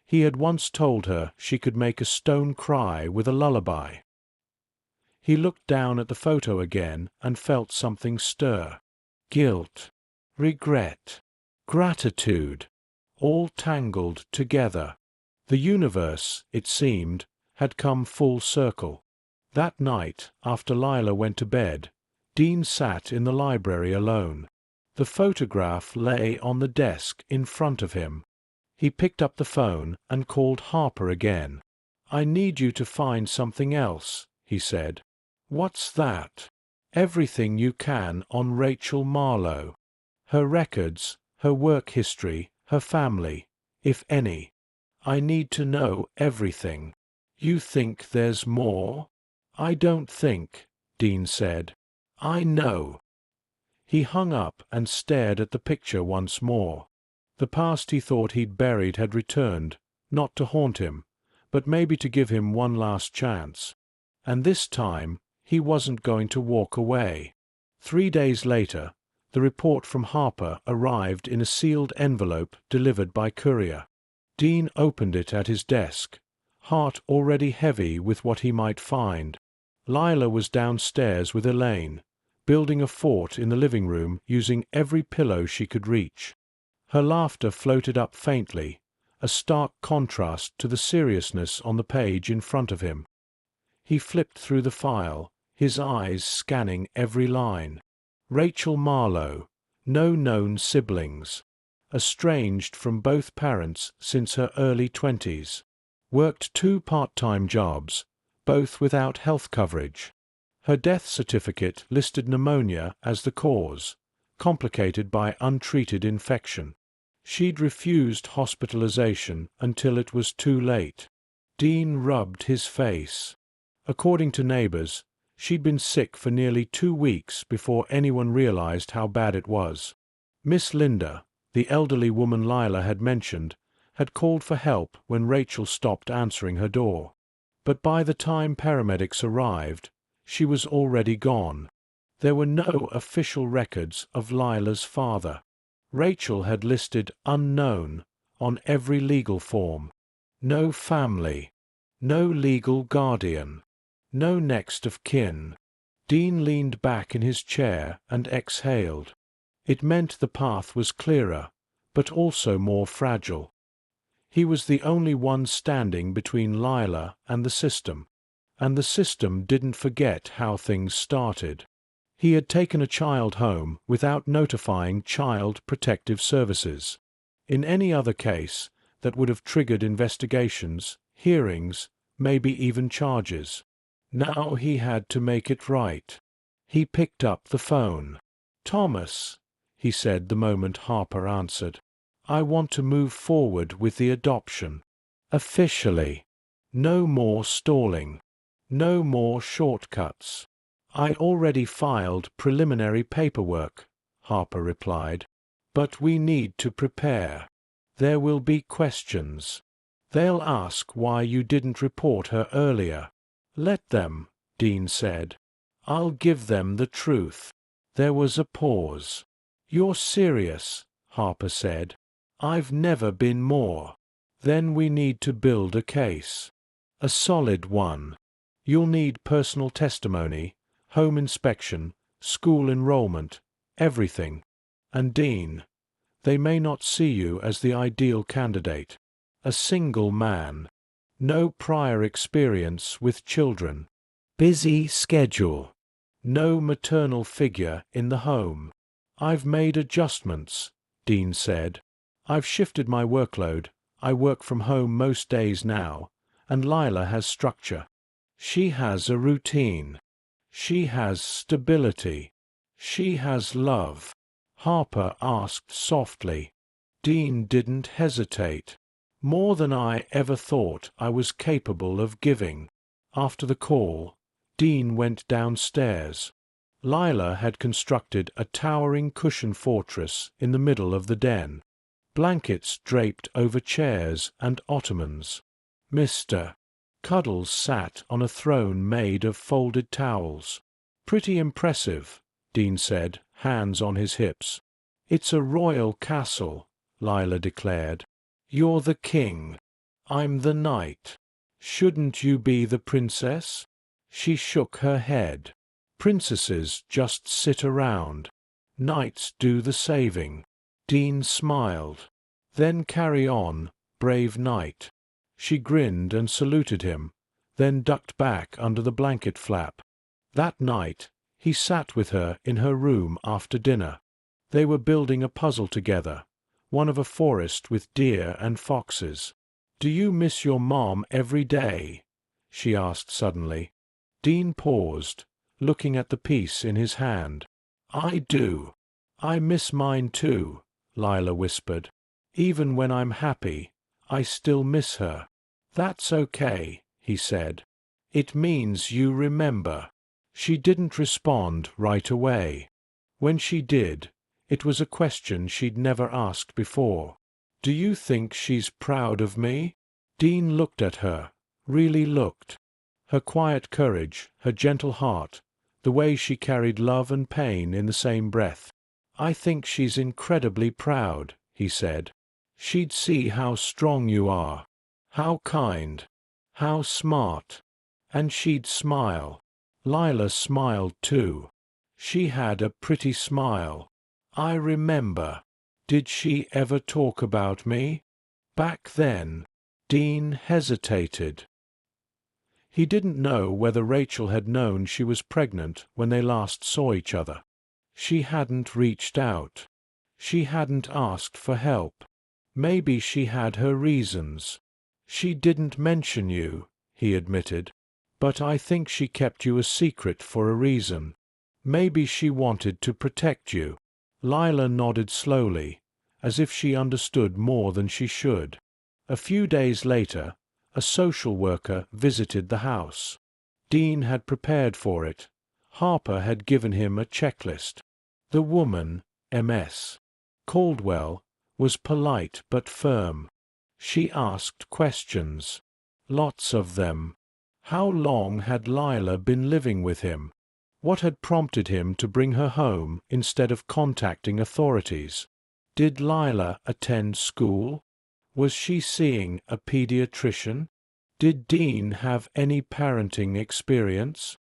He had once told her she could make a stone cry with a lullaby. He looked down at the photo again and felt something stir. Guilt, regret, gratitude, all tangled together. The universe, it seemed, had come full circle. That night, after Lila went to bed, Dean sat in the library alone. The photograph lay on the desk in front of him. He picked up the phone and called Harper again. "I need you to find something else," he said. "What's that?" "Everything you can on Rachel Marlowe. Her records, her work history, her family, if any. I need to know everything." "You think there's more?" "I don't think," Dean said. "I know." He hung up and stared at the picture once more. The past he thought he'd buried had returned, not to haunt him, but maybe to give him one last chance. And this time, he wasn't going to walk away. 3 days later, the report from Harper arrived in a sealed envelope delivered by courier. Dean opened it at his desk, heart already heavy with what he might find. Lila was downstairs with Elaine, building a fort in the living room using every pillow she could reach. Her laughter floated up faintly, a stark contrast to the seriousness on the page in front of him. He flipped through the file, his eyes scanning every line. Rachel Marlowe, no known siblings. Estranged from both parents since her early 20s. Worked 2 part-time jobs, both without health coverage. Her death certificate listed pneumonia as the cause, complicated by untreated infection. She'd refused hospitalization until it was too late. Dean rubbed his face. According to neighbors, she'd been sick for nearly 2 weeks before anyone realized how bad it was. Miss Linda, the elderly woman Lila had mentioned, had called for help when Rachel stopped answering her door. But by the time paramedics arrived, she was already gone. There were no official records of Lila's father. Rachel had listed unknown on every legal form. No family. No legal guardian. No next of kin. Dean leaned back in his chair and exhaled. It meant the path was clearer, but also more fragile. He was the only one standing between Lila and the system didn't forget how things started. He had taken a child home without notifying Child Protective Services. In any other case, that would have triggered investigations, hearings, maybe even charges. Now he had to make it right. He picked up the phone. "Thomas," he said the moment Harper answered, "I want to move forward with the adoption. Officially. No more stalling. No more shortcuts." "I already filed preliminary paperwork," Harper replied. "But we need to prepare. There will be questions. They'll ask why you didn't report her earlier." "Let them," Dean said. "I'll give them the truth." There was a pause. "You're serious," Harper said. "I've never been more." "Then we need to build a case. A solid one. You'll need personal testimony, home inspection, school enrollment, everything. And Dean, they may not see you as the ideal candidate. A single man. No prior experience with children. Busy schedule. No maternal figure in the home." "I've made adjustments," Dean said. "I've shifted my workload. I work from home most days now, and Lila has structure. She has a routine. She has stability. She has love." Harper asked softly. Dean didn't hesitate. "More than I ever thought I was capable of giving." After the call, Dean went downstairs. Lila had constructed a towering cushion fortress in the middle of the den. Blankets draped over chairs and ottomans. Mr. Cuddles sat on a throne made of folded towels. "Pretty impressive," Dean said, hands on his hips. "It's a royal castle," Lila declared. "You're the king. I'm the knight. Shouldn't you be the princess?" She shook her head. "Princesses just sit around. Knights do the saving." Dean smiled. "Then carry on, brave knight." She grinned and saluted him, then ducked back under the blanket flap. That night, he sat with her in her room after dinner. They were building a puzzle together, one of a forest with deer and foxes. "Do you miss your mom every day?" she asked suddenly. Dean paused, looking at the piece in his hand. "I do. I miss mine too," Lila whispered. "Even when I'm happy, I still miss her." "That's okay," he said. "It means you remember." She didn't respond right away. When she did, it was a question she'd never asked before. "Do you think she's proud of me?" Dean looked at her, really looked. Her quiet courage, her gentle heart, the way she carried love and pain in the same breath. "I think she's incredibly proud," he said. "She'd see how strong you are, how kind, how smart, and she'd smile." Lila smiled too. She had a pretty smile. "I remember. Did she ever talk about me?" "Back then." Dean hesitated. He didn't know whether Rachel had known she was pregnant when they last saw each other. She hadn't reached out. She hadn't asked for help. Maybe she had her reasons. "She didn't mention you," he admitted. "But I think she kept you a secret for a reason. Maybe she wanted to protect you." Lila nodded slowly, as if she understood more than she should. A few days later, a social worker visited the house. Dean had prepared for it. Harper had given him a checklist. The woman, MS. Caldwell, was polite but firm. She asked questions. Lots of them. How long had Lila been living with him? What had prompted him to bring her home instead of contacting authorities? Did Lila attend school? Was she seeing a pediatrician? Did Dean have any parenting experience?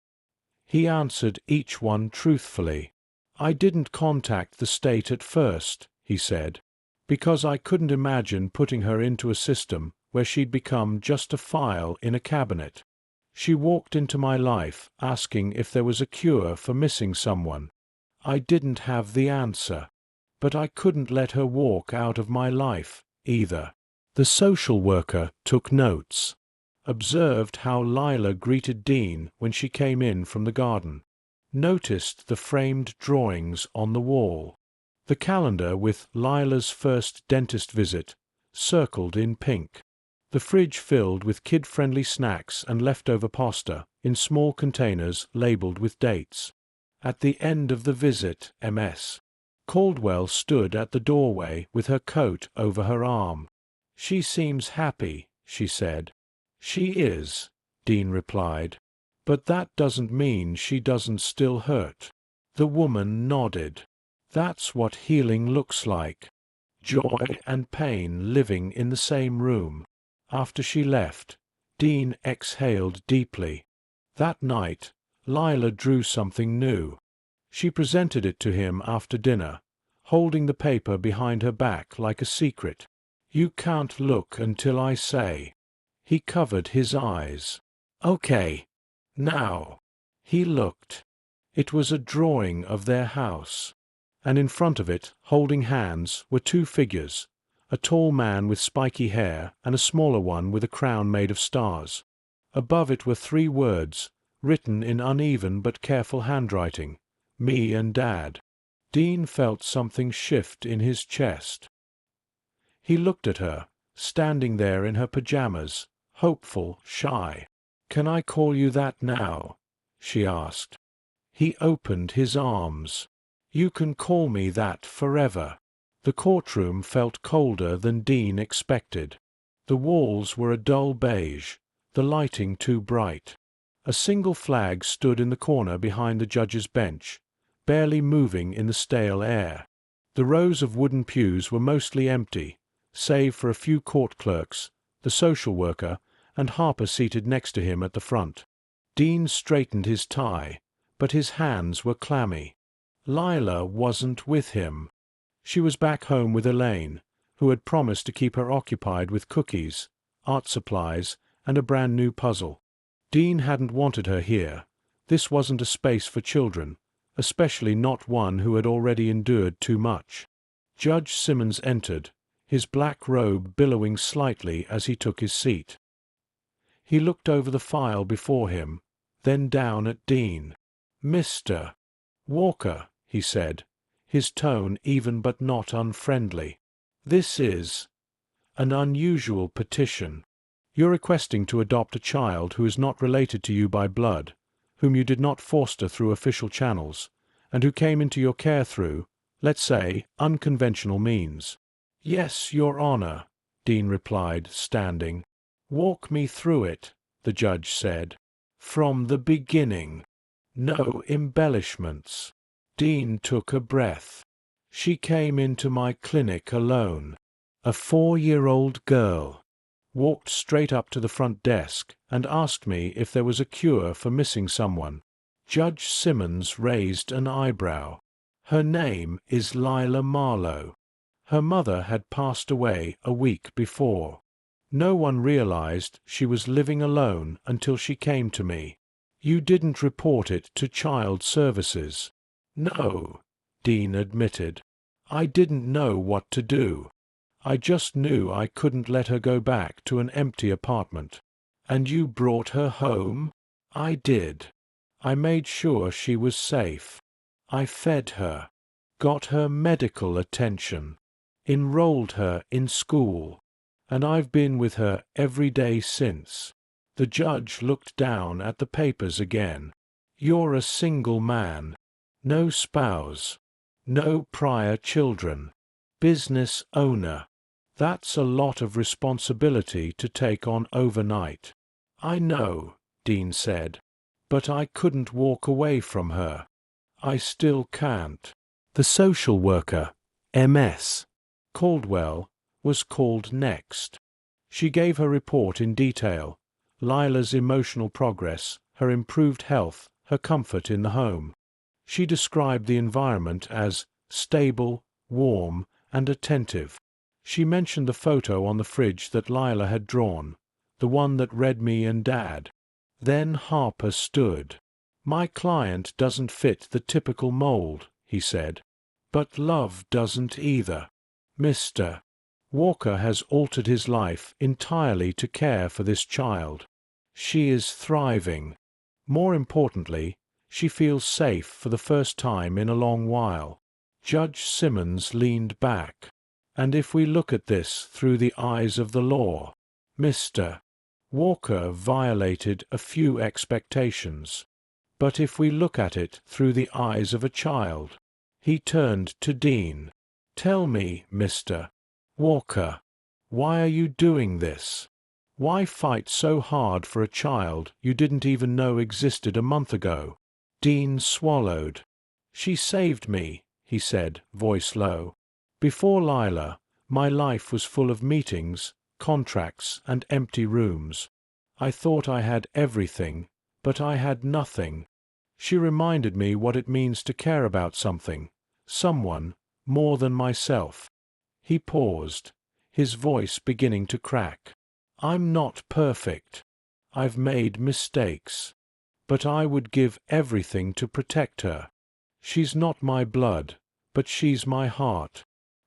He answered each one truthfully. "I didn't contact the state at first," he said. because I couldn't imagine putting her into a system where she'd become just a file in a cabinet. She walked into my life asking if there was a cure for missing someone. I didn't have the answer, but I couldn't let her walk out of my life, either. The social worker took notes, observed how Lila greeted Dean when she came in from the garden, noticed the framed drawings on the wall, the calendar with Lila's first dentist visit, circled in pink, the fridge filled with kid-friendly snacks and leftover pasta in small containers labeled with dates. At the end of the visit, Ms. Caldwell stood at the doorway with her coat over her arm. "She seems happy," she said. "She is," Dean replied. "But that doesn't mean she doesn't still hurt." The woman nodded. "That's what healing looks like. Joy and pain living in the same room." After she left, Dean exhaled deeply. That night, Lila drew something new. She presented it to him after dinner, holding the paper behind her back like a secret. "You can't look until I say." He covered his eyes. "Okay. Now." He looked. It was a drawing of their house, and in front of it, holding hands, were two figures, a tall man with spiky hair and a smaller one with a crown made of stars. Above it were three words, written in uneven but careful handwriting: "Me and Dad." Dean felt something shift in his chest. He looked at her, standing there in her pajamas, hopeful, shy. "Can I call you that now?" she asked. He opened his arms. "You can call me that forever." The courtroom felt colder than Dean expected. The walls were a dull beige, the lighting too bright. A single flag stood in the corner behind the judge's bench, barely moving in the stale air. The rows of wooden pews were mostly empty, save for a few court clerks, the social worker, and Harper seated next to him at the front. Dean straightened his tie, but his hands were clammy. Lila wasn't with him. She was back home with Elaine, who had promised to keep her occupied with cookies, art supplies, and a brand-new puzzle. Dean hadn't wanted her here. This wasn't a space for children, especially not one who had already endured too much. Judge Simmons entered, his black robe billowing slightly as he took his seat. He looked over the file before him, then down at Dean. "Mr. Walker," he said, his tone even but not unfriendly. "This is an unusual petition. You're requesting to adopt a child who is not related to you by blood, whom you did not foster through official channels, and who came into your care through, let's say, unconventional means." "Yes, Your Honor," Dean replied, standing. "Walk me through it," the judge said. "From the beginning. No embellishments." Dean took a breath. "She came into my clinic alone. A 4-year-old girl. Walked straight up to the front desk and asked me if there was a cure for missing someone." Judge Simmons raised an eyebrow. "Her name is Lila Marlowe. Her mother had passed away a week before. No one realized she was living alone until she came to me. You didn't report it to Child Services." "No," Dean admitted. "I didn't know what to do. I just knew I couldn't let her go back to an empty apartment." "And you brought her home?" "I did. I made sure she was safe. I fed her, got her medical attention, enrolled her in school, and I've been with her every day since." The judge looked down at the papers again. "You're a single man. No spouse. No prior children. Business owner. That's a lot of responsibility to take on overnight." "I know," Dean said, "but I couldn't walk away from her. I still can't." The social worker, Ms. Caldwell, was called next. She gave her report in detail, Lila's emotional progress, her improved health, her comfort in the home. She described the environment as stable, warm, and attentive. She mentioned the photo on the fridge that Lila had drawn, the one that read me and Dad. Then Harper stood. "My client doesn't fit the typical mold," he said. "But love doesn't either. Mr. Walker has altered his life entirely to care for this child. She is thriving. More importantly, she feels safe for the first time in a long while." Judge Simmons leaned back. "And if we look at this through the eyes of the law, Mr. Walker violated a few expectations. But if we look at it through the eyes of a child," he turned to Dean. "Tell me, Mr. Walker, why are you doing this? Why fight so hard for a child you didn't even know existed a month ago?" Dean swallowed. "She saved me," he said, voice low. "Before Lila, my life was full of meetings, contracts, and empty rooms. I thought I had everything, but I had nothing. She reminded me what it means to care about something, someone, more than myself." He paused, his voice beginning to crack. "I'm not perfect. I've made mistakes. But I would give everything to protect her. She's not my blood, but she's my heart.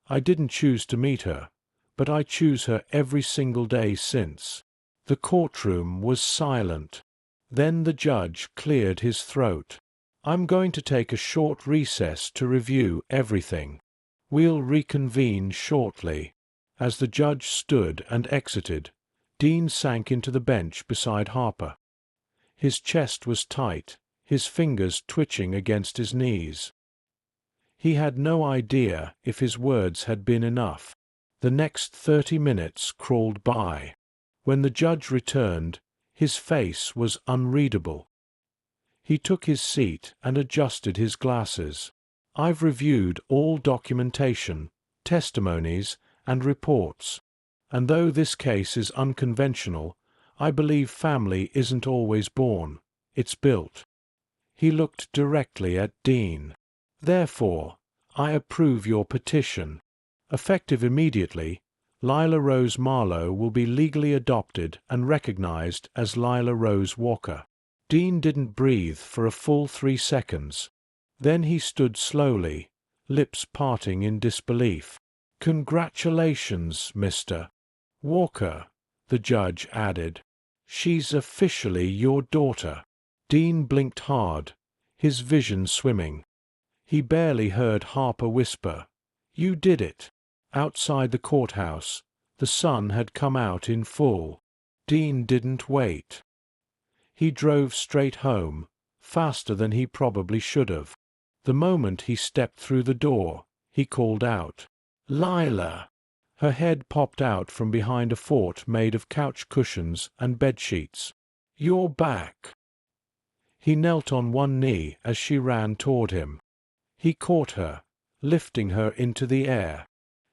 I didn't choose to meet her, but I choose her every single day since." The courtroom was silent. Then the judge cleared his throat. "I'm going to take a short recess to review everything. We'll reconvene shortly." As the judge stood and exited, Dean sank into the bench beside Harper. His chest was tight, his fingers twitching against his knees. He had no idea if his words had been enough. The next 30 minutes crawled by. When the judge returned, his face was unreadable. He took his seat and adjusted his glasses. "I've reviewed all documentation, testimonies, and reports, and though this case is unconventional, I believe family isn't always born, it's built." He looked directly at Dean. "Therefore, I approve your petition. Effective immediately, Lila Rose Marlowe will be legally adopted and recognized as Lila Rose Walker." Dean didn't breathe for a full 3 seconds. Then he stood slowly, lips parting in disbelief. "Congratulations, Mr. Walker," the judge added. "She's officially your daughter." Dean blinked hard, his vision swimming. He barely heard Harper whisper, "You did it." Outside the courthouse, the sun had come out in full. Dean didn't wait. He drove straight home, faster than he probably should have. The moment he stepped through the door, he called out, "Lila!" Her head popped out from behind a fort made of couch cushions and bedsheets. "You're back." He knelt on one knee as she ran toward him. He caught her, lifting her into the air.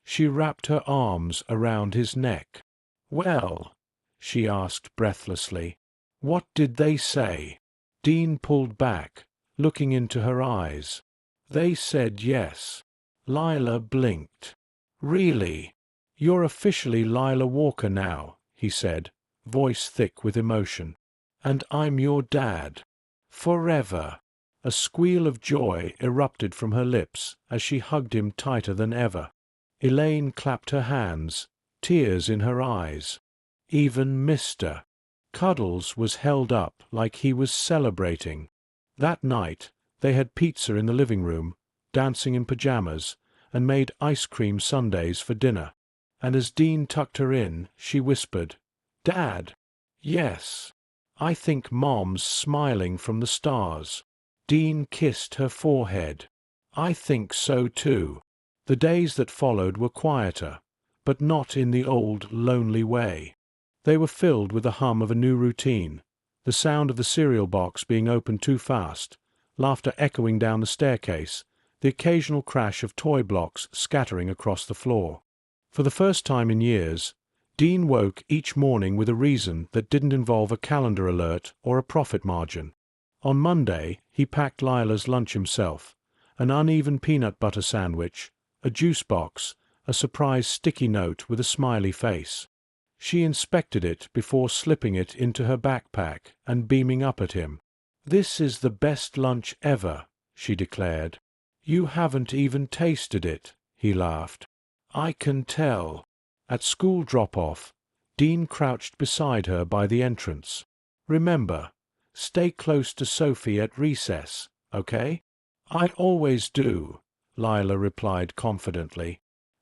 She wrapped her arms around his neck. "Well," she asked breathlessly, "what did they say?" Dean pulled back, looking into her eyes. "They said yes." Lila blinked. "Really? You're officially Lila Walker now," he said, voice thick with emotion. "And I'm your dad. Forever." A squeal of joy erupted from her lips as she hugged him tighter than ever. Elaine clapped her hands, tears in her eyes. Even Mr. Cuddles was held up like he was celebrating. That night they had pizza in the living room, dancing in pajamas, and made ice cream sundaes for dinner. And as Dean tucked her in, she whispered, "Dad." "Yes. I think Mom's smiling from the stars." Dean kissed her forehead. "I think so too." The days that followed were quieter, but not in the old lonely way. They were filled with the hum of a new routine, the sound of the cereal box being opened too fast, laughter echoing down the staircase, the occasional crash of toy blocks scattering across the floor. For the first time in years, Dean woke each morning with a reason that didn't involve a calendar alert or a profit margin. On Monday, he packed Lila's lunch himself, an uneven peanut butter sandwich, a juice box, a surprise sticky note with a smiley face. She inspected it before slipping it into her backpack and beaming up at him. "This is the best lunch ever," she declared. "You haven't even tasted it," he laughed. "I can tell." At school drop-off, Dean crouched beside her by the entrance. "Remember, stay close to Sophie at recess, okay?" "I always do," Lila replied confidently.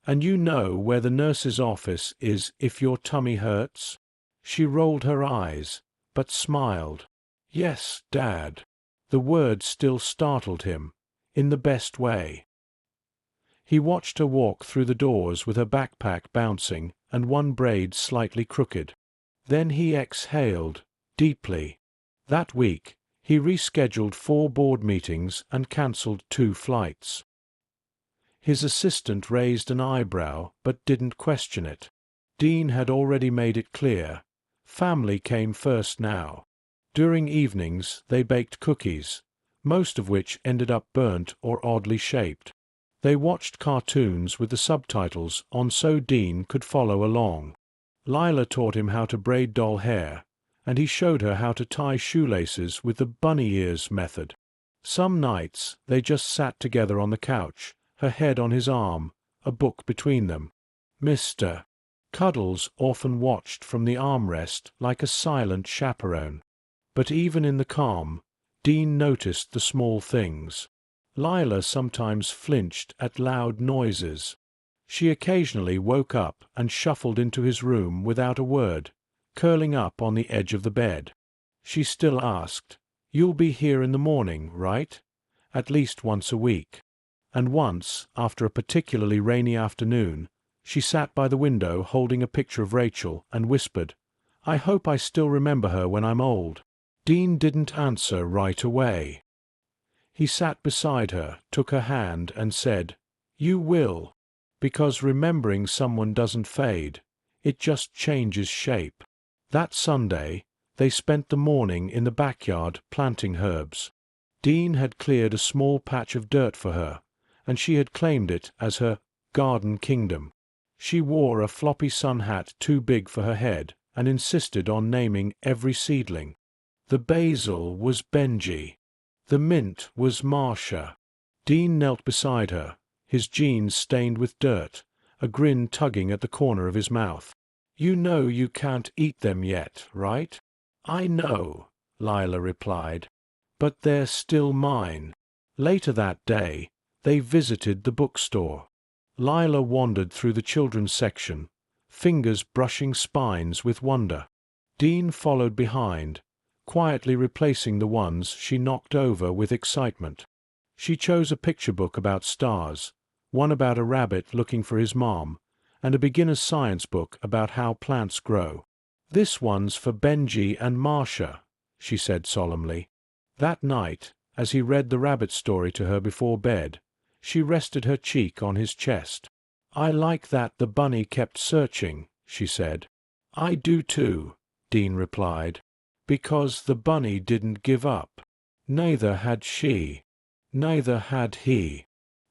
"And you know where the nurse's office is if your tummy hurts?" She rolled her eyes, but smiled. "Yes, Dad." The word still startled him, in the best way. He watched her walk through the doors with her backpack bouncing and one braid slightly crooked. Then he exhaled, deeply. That week, he rescheduled 4 board meetings and cancelled 2 flights. His assistant raised an eyebrow but didn't question it. Dean had already made it clear. Family came first now. During evenings they baked cookies, most of which ended up burnt or oddly shaped. They watched cartoons with the subtitles on so Dean could follow along. Lila taught him how to braid doll hair, and he showed her how to tie shoelaces with the bunny ears method. Some nights they just sat together on the couch, her head on his arm, a book between them. Mr. Cuddles often watched from the armrest like a silent chaperone. But even in the calm, Dean noticed the small things. Lila sometimes flinched at loud noises. She occasionally woke up and shuffled into his room without a word, curling up on the edge of the bed. She still asked, "You'll be here in the morning, right?" At least once a week. And once, after a particularly rainy afternoon, she sat by the window holding a picture of Rachel and whispered, "I hope I still remember her when I'm old." Dean didn't answer right away. He sat beside her, took her hand, and said, "You will, because remembering someone doesn't fade, it just changes shape." That Sunday, they spent the morning in the backyard planting herbs. Dean had cleared a small patch of dirt for her, and she had claimed it as her garden kingdom. She wore a floppy sun hat too big for her head and insisted on naming every seedling. The basil was Benji. The mint was Marcia. Dean knelt beside her, his jeans stained with dirt, a grin tugging at the corner of his mouth. "You know you can't eat them yet, right?" "I know," Lila replied. "But they're still mine." Later that day, they visited the bookstore. Lila wandered through the children's section, fingers brushing spines with wonder. Dean followed behind, quietly replacing the ones she knocked over with excitement. She chose a picture book about stars, one about a rabbit looking for his mom, and a beginner's science book about how plants grow. "This one's for Benji and Marcia," she said solemnly. That night, as he read the rabbit story to her before bed, she rested her cheek on his chest. "I like that the bunny kept searching," she said. "I do too," Dean replied. "Because the bunny didn't give up. Neither had she. Neither had he."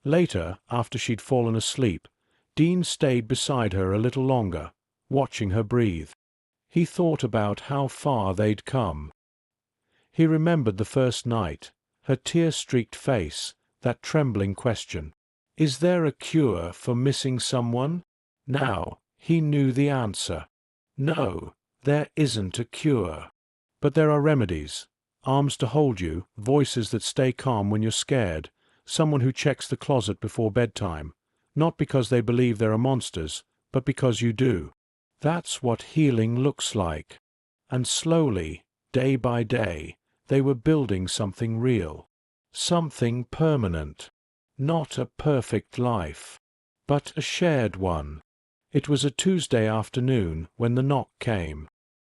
Later, after she'd fallen asleep, Dean stayed beside her a little longer, watching her breathe. He thought about how far they'd come. He remembered the first night, her tear-streaked face, that trembling question, "Is there a cure for missing someone?" Now, he knew the answer. No, there isn't a cure. But there are remedies, arms to hold you, voices that stay calm when you're scared, someone who checks the closet before bedtime, not because they believe there are monsters, but because you do. That's what healing looks like. And slowly, day by day, they were building something real, something permanent. Not a perfect life, but a shared one. It was a Tuesday afternoon when the knock came.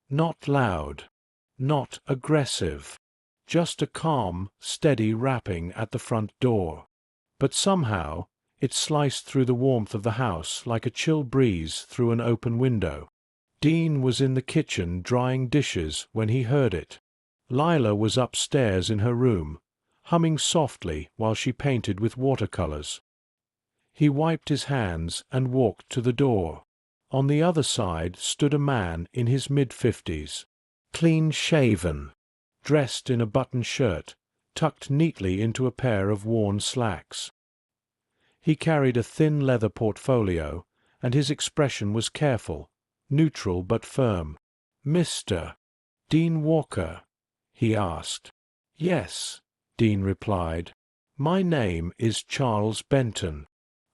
Not loud. Not aggressive, just a calm, steady rapping at the front door. But somehow, it sliced through the warmth of the house like a chill breeze through an open window. Dean was in the kitchen drying dishes when he heard it. Lila was upstairs in her room, humming softly while she painted with watercolors. He wiped his hands and walked to the door. On the other side stood a man in his mid-50s, clean-shaven, dressed in a button shirt, tucked neatly into a pair of worn slacks. He carried a thin leather portfolio, and his expression was careful, neutral but firm. "Mr. Dean Walker?" he asked. "Yes," Dean replied. "My name is Charles Benton.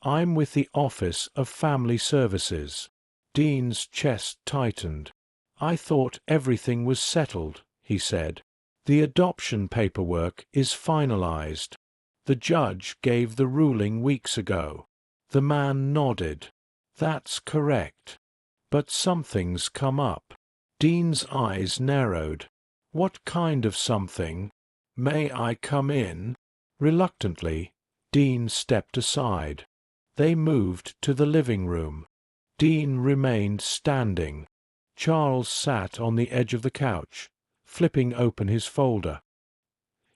I'm with the Office of Family Services." Dean's chest tightened. "I thought everything was settled," he said. "The adoption paperwork is finalized. The judge gave the ruling weeks ago." The man nodded. "That's correct. But something's come up." Dean's eyes narrowed. "What kind of something? May I come in?" Reluctantly, Dean stepped aside. They moved to the living room. Dean remained standing. Charles sat on the edge of the couch, flipping open his folder.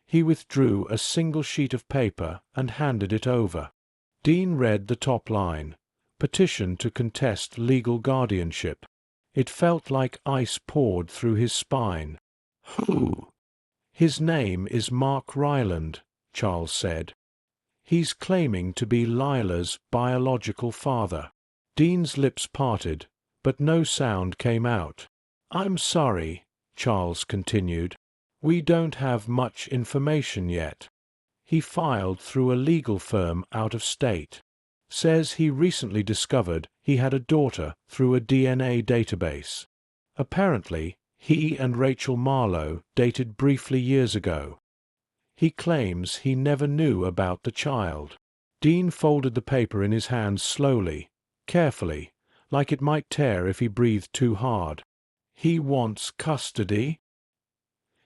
He withdrew a single sheet of paper and handed it over. Dean read the top line, "Petition to contest legal guardianship." It felt like ice poured through his spine. "Who?" "His name is Mark Ryland," Charles said. "He's claiming to be Lila's biological father." Dean's lips parted, but no sound came out. "I'm sorry," Charles continued. "We don't have much information yet. He filed through a legal firm out of state. Says he recently discovered he had a daughter through a DNA database. Apparently, he and Rachel Marlowe dated briefly years ago. He claims he never knew about the child." Dean folded the paper in his hands slowly, carefully, like it might tear if he breathed too hard. "He wants custody?"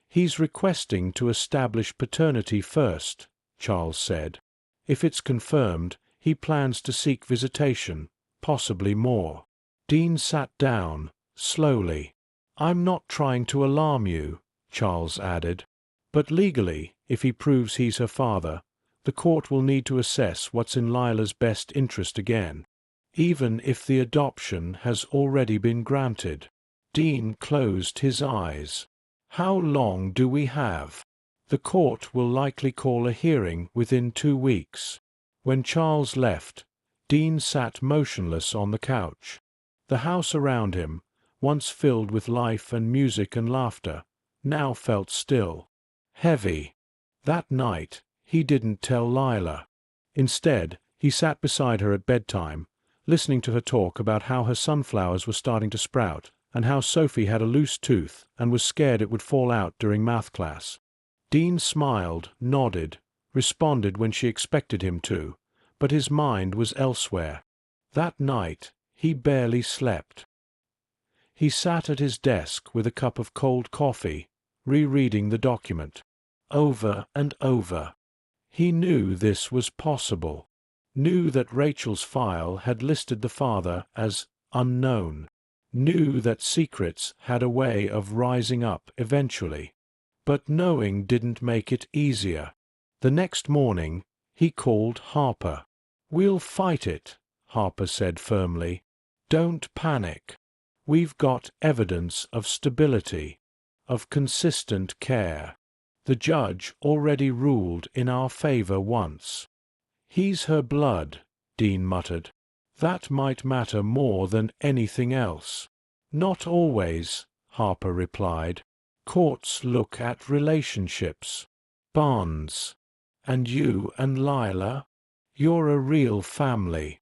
"He's requesting to establish paternity first," Charles said. "If it's confirmed, he plans to seek visitation, possibly more." Dean sat down, slowly. "I'm not trying to alarm you," Charles added. "But legally, if he proves he's her father, the court will need to assess what's in Lila's best interest again, even if the adoption has already been granted." Dean closed his eyes. "How long do we have?" "The court will likely call a hearing within 2 weeks." When Charles left, Dean sat motionless on the couch. The house around him, once filled with life and music and laughter, now felt still, heavy. That night, he didn't tell Lila. Instead, he sat beside her at bedtime, listening to her talk about how her sunflowers were starting to sprout and how Sophie had a loose tooth and was scared it would fall out during math class. Dean smiled, nodded, responded when she expected him to, but his mind was elsewhere. That night, he barely slept. He sat at his desk with a cup of cold coffee, rereading the document, over and over. He knew this was possible, knew that Rachel's file had listed the father as unknown, knew that secrets had a way of rising up eventually. But knowing didn't make it easier. The next morning, he called Harper. "We'll fight it," Harper said firmly. "Don't panic. We've got evidence of stability, of consistent care. The judge already ruled in our favor once." "He's her blood," Dean muttered. "That might matter more than anything else." "Not always," Harper replied. "Courts look at relationships, bonds. And you and Lila, you're a real family.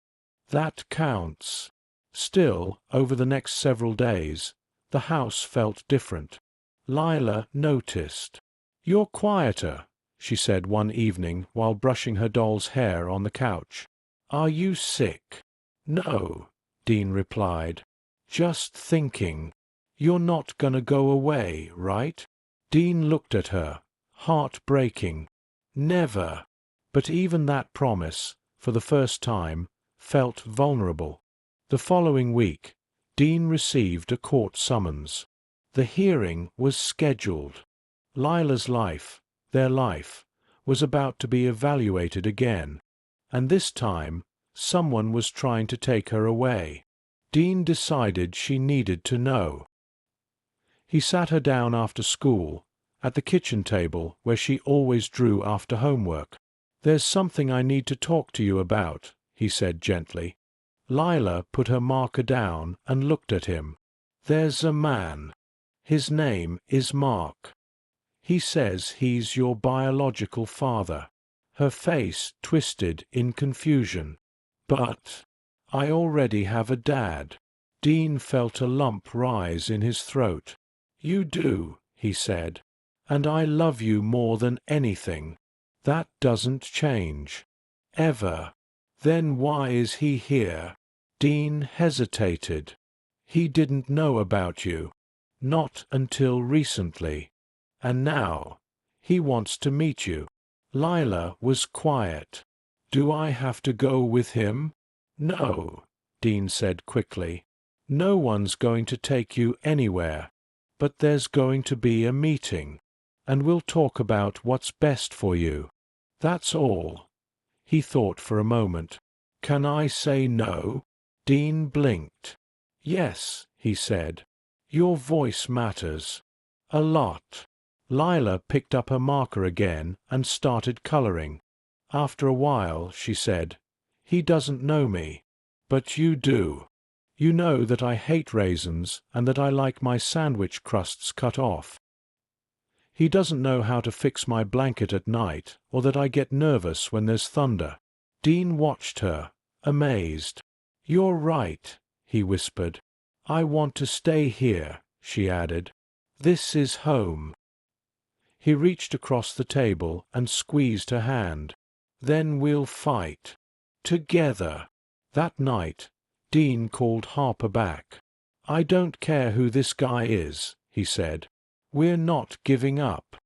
That counts." Still, over the next several days, the house felt different. Lila noticed. "You're quieter," she said one evening while brushing her doll's hair on the couch. "Are you sick?" "No," Dean replied. "Just thinking. You're not gonna go away, right?" Dean looked at her, heart-breaking. Never. But even that promise, for the first time, felt vulnerable. The following week, Dean received a court summons. The hearing was scheduled. Lila's life, their life, was about to be evaluated again, and this time Someone was trying to take her away. Dean decided she needed to know. He sat her down after school, at the kitchen table where she always drew after homework. "There's something I need to talk to you about," he said gently. Lila put her marker down and looked at him. "There's a man. His name is Mark. He says he's your biological father." Her face twisted in confusion. "But I already have a dad." Dean felt a lump rise in his throat. "You do," he said, "and I love you more than anything. That doesn't change. Ever. Then why is he here?" Dean hesitated. "He didn't know about you. Not until recently. And now he wants to meet you." Lila was quiet. "Do I have to go with him?" "No," Dean said quickly. "No one's going to take you anywhere. But there's going to be a meeting, and we'll talk about what's best for you. That's all." He thought for a moment. "Can I say no?" Dean blinked. "Yes," he said. "Your voice matters. A lot." Lila picked up her marker again and started coloring. After a while she said, "He doesn't know me. But you do. You know that I hate raisins and that I like my sandwich crusts cut off. He doesn't know how to fix my blanket at night or that I get nervous when there's thunder." Dean watched her, amazed. "You're right," he whispered. "I want to stay here," she added. "This is home." He reached across the table and squeezed her hand. "Then we'll fight. Together." That night, Dean called Harper back. "I don't care who this guy is," he said. "We're not giving up."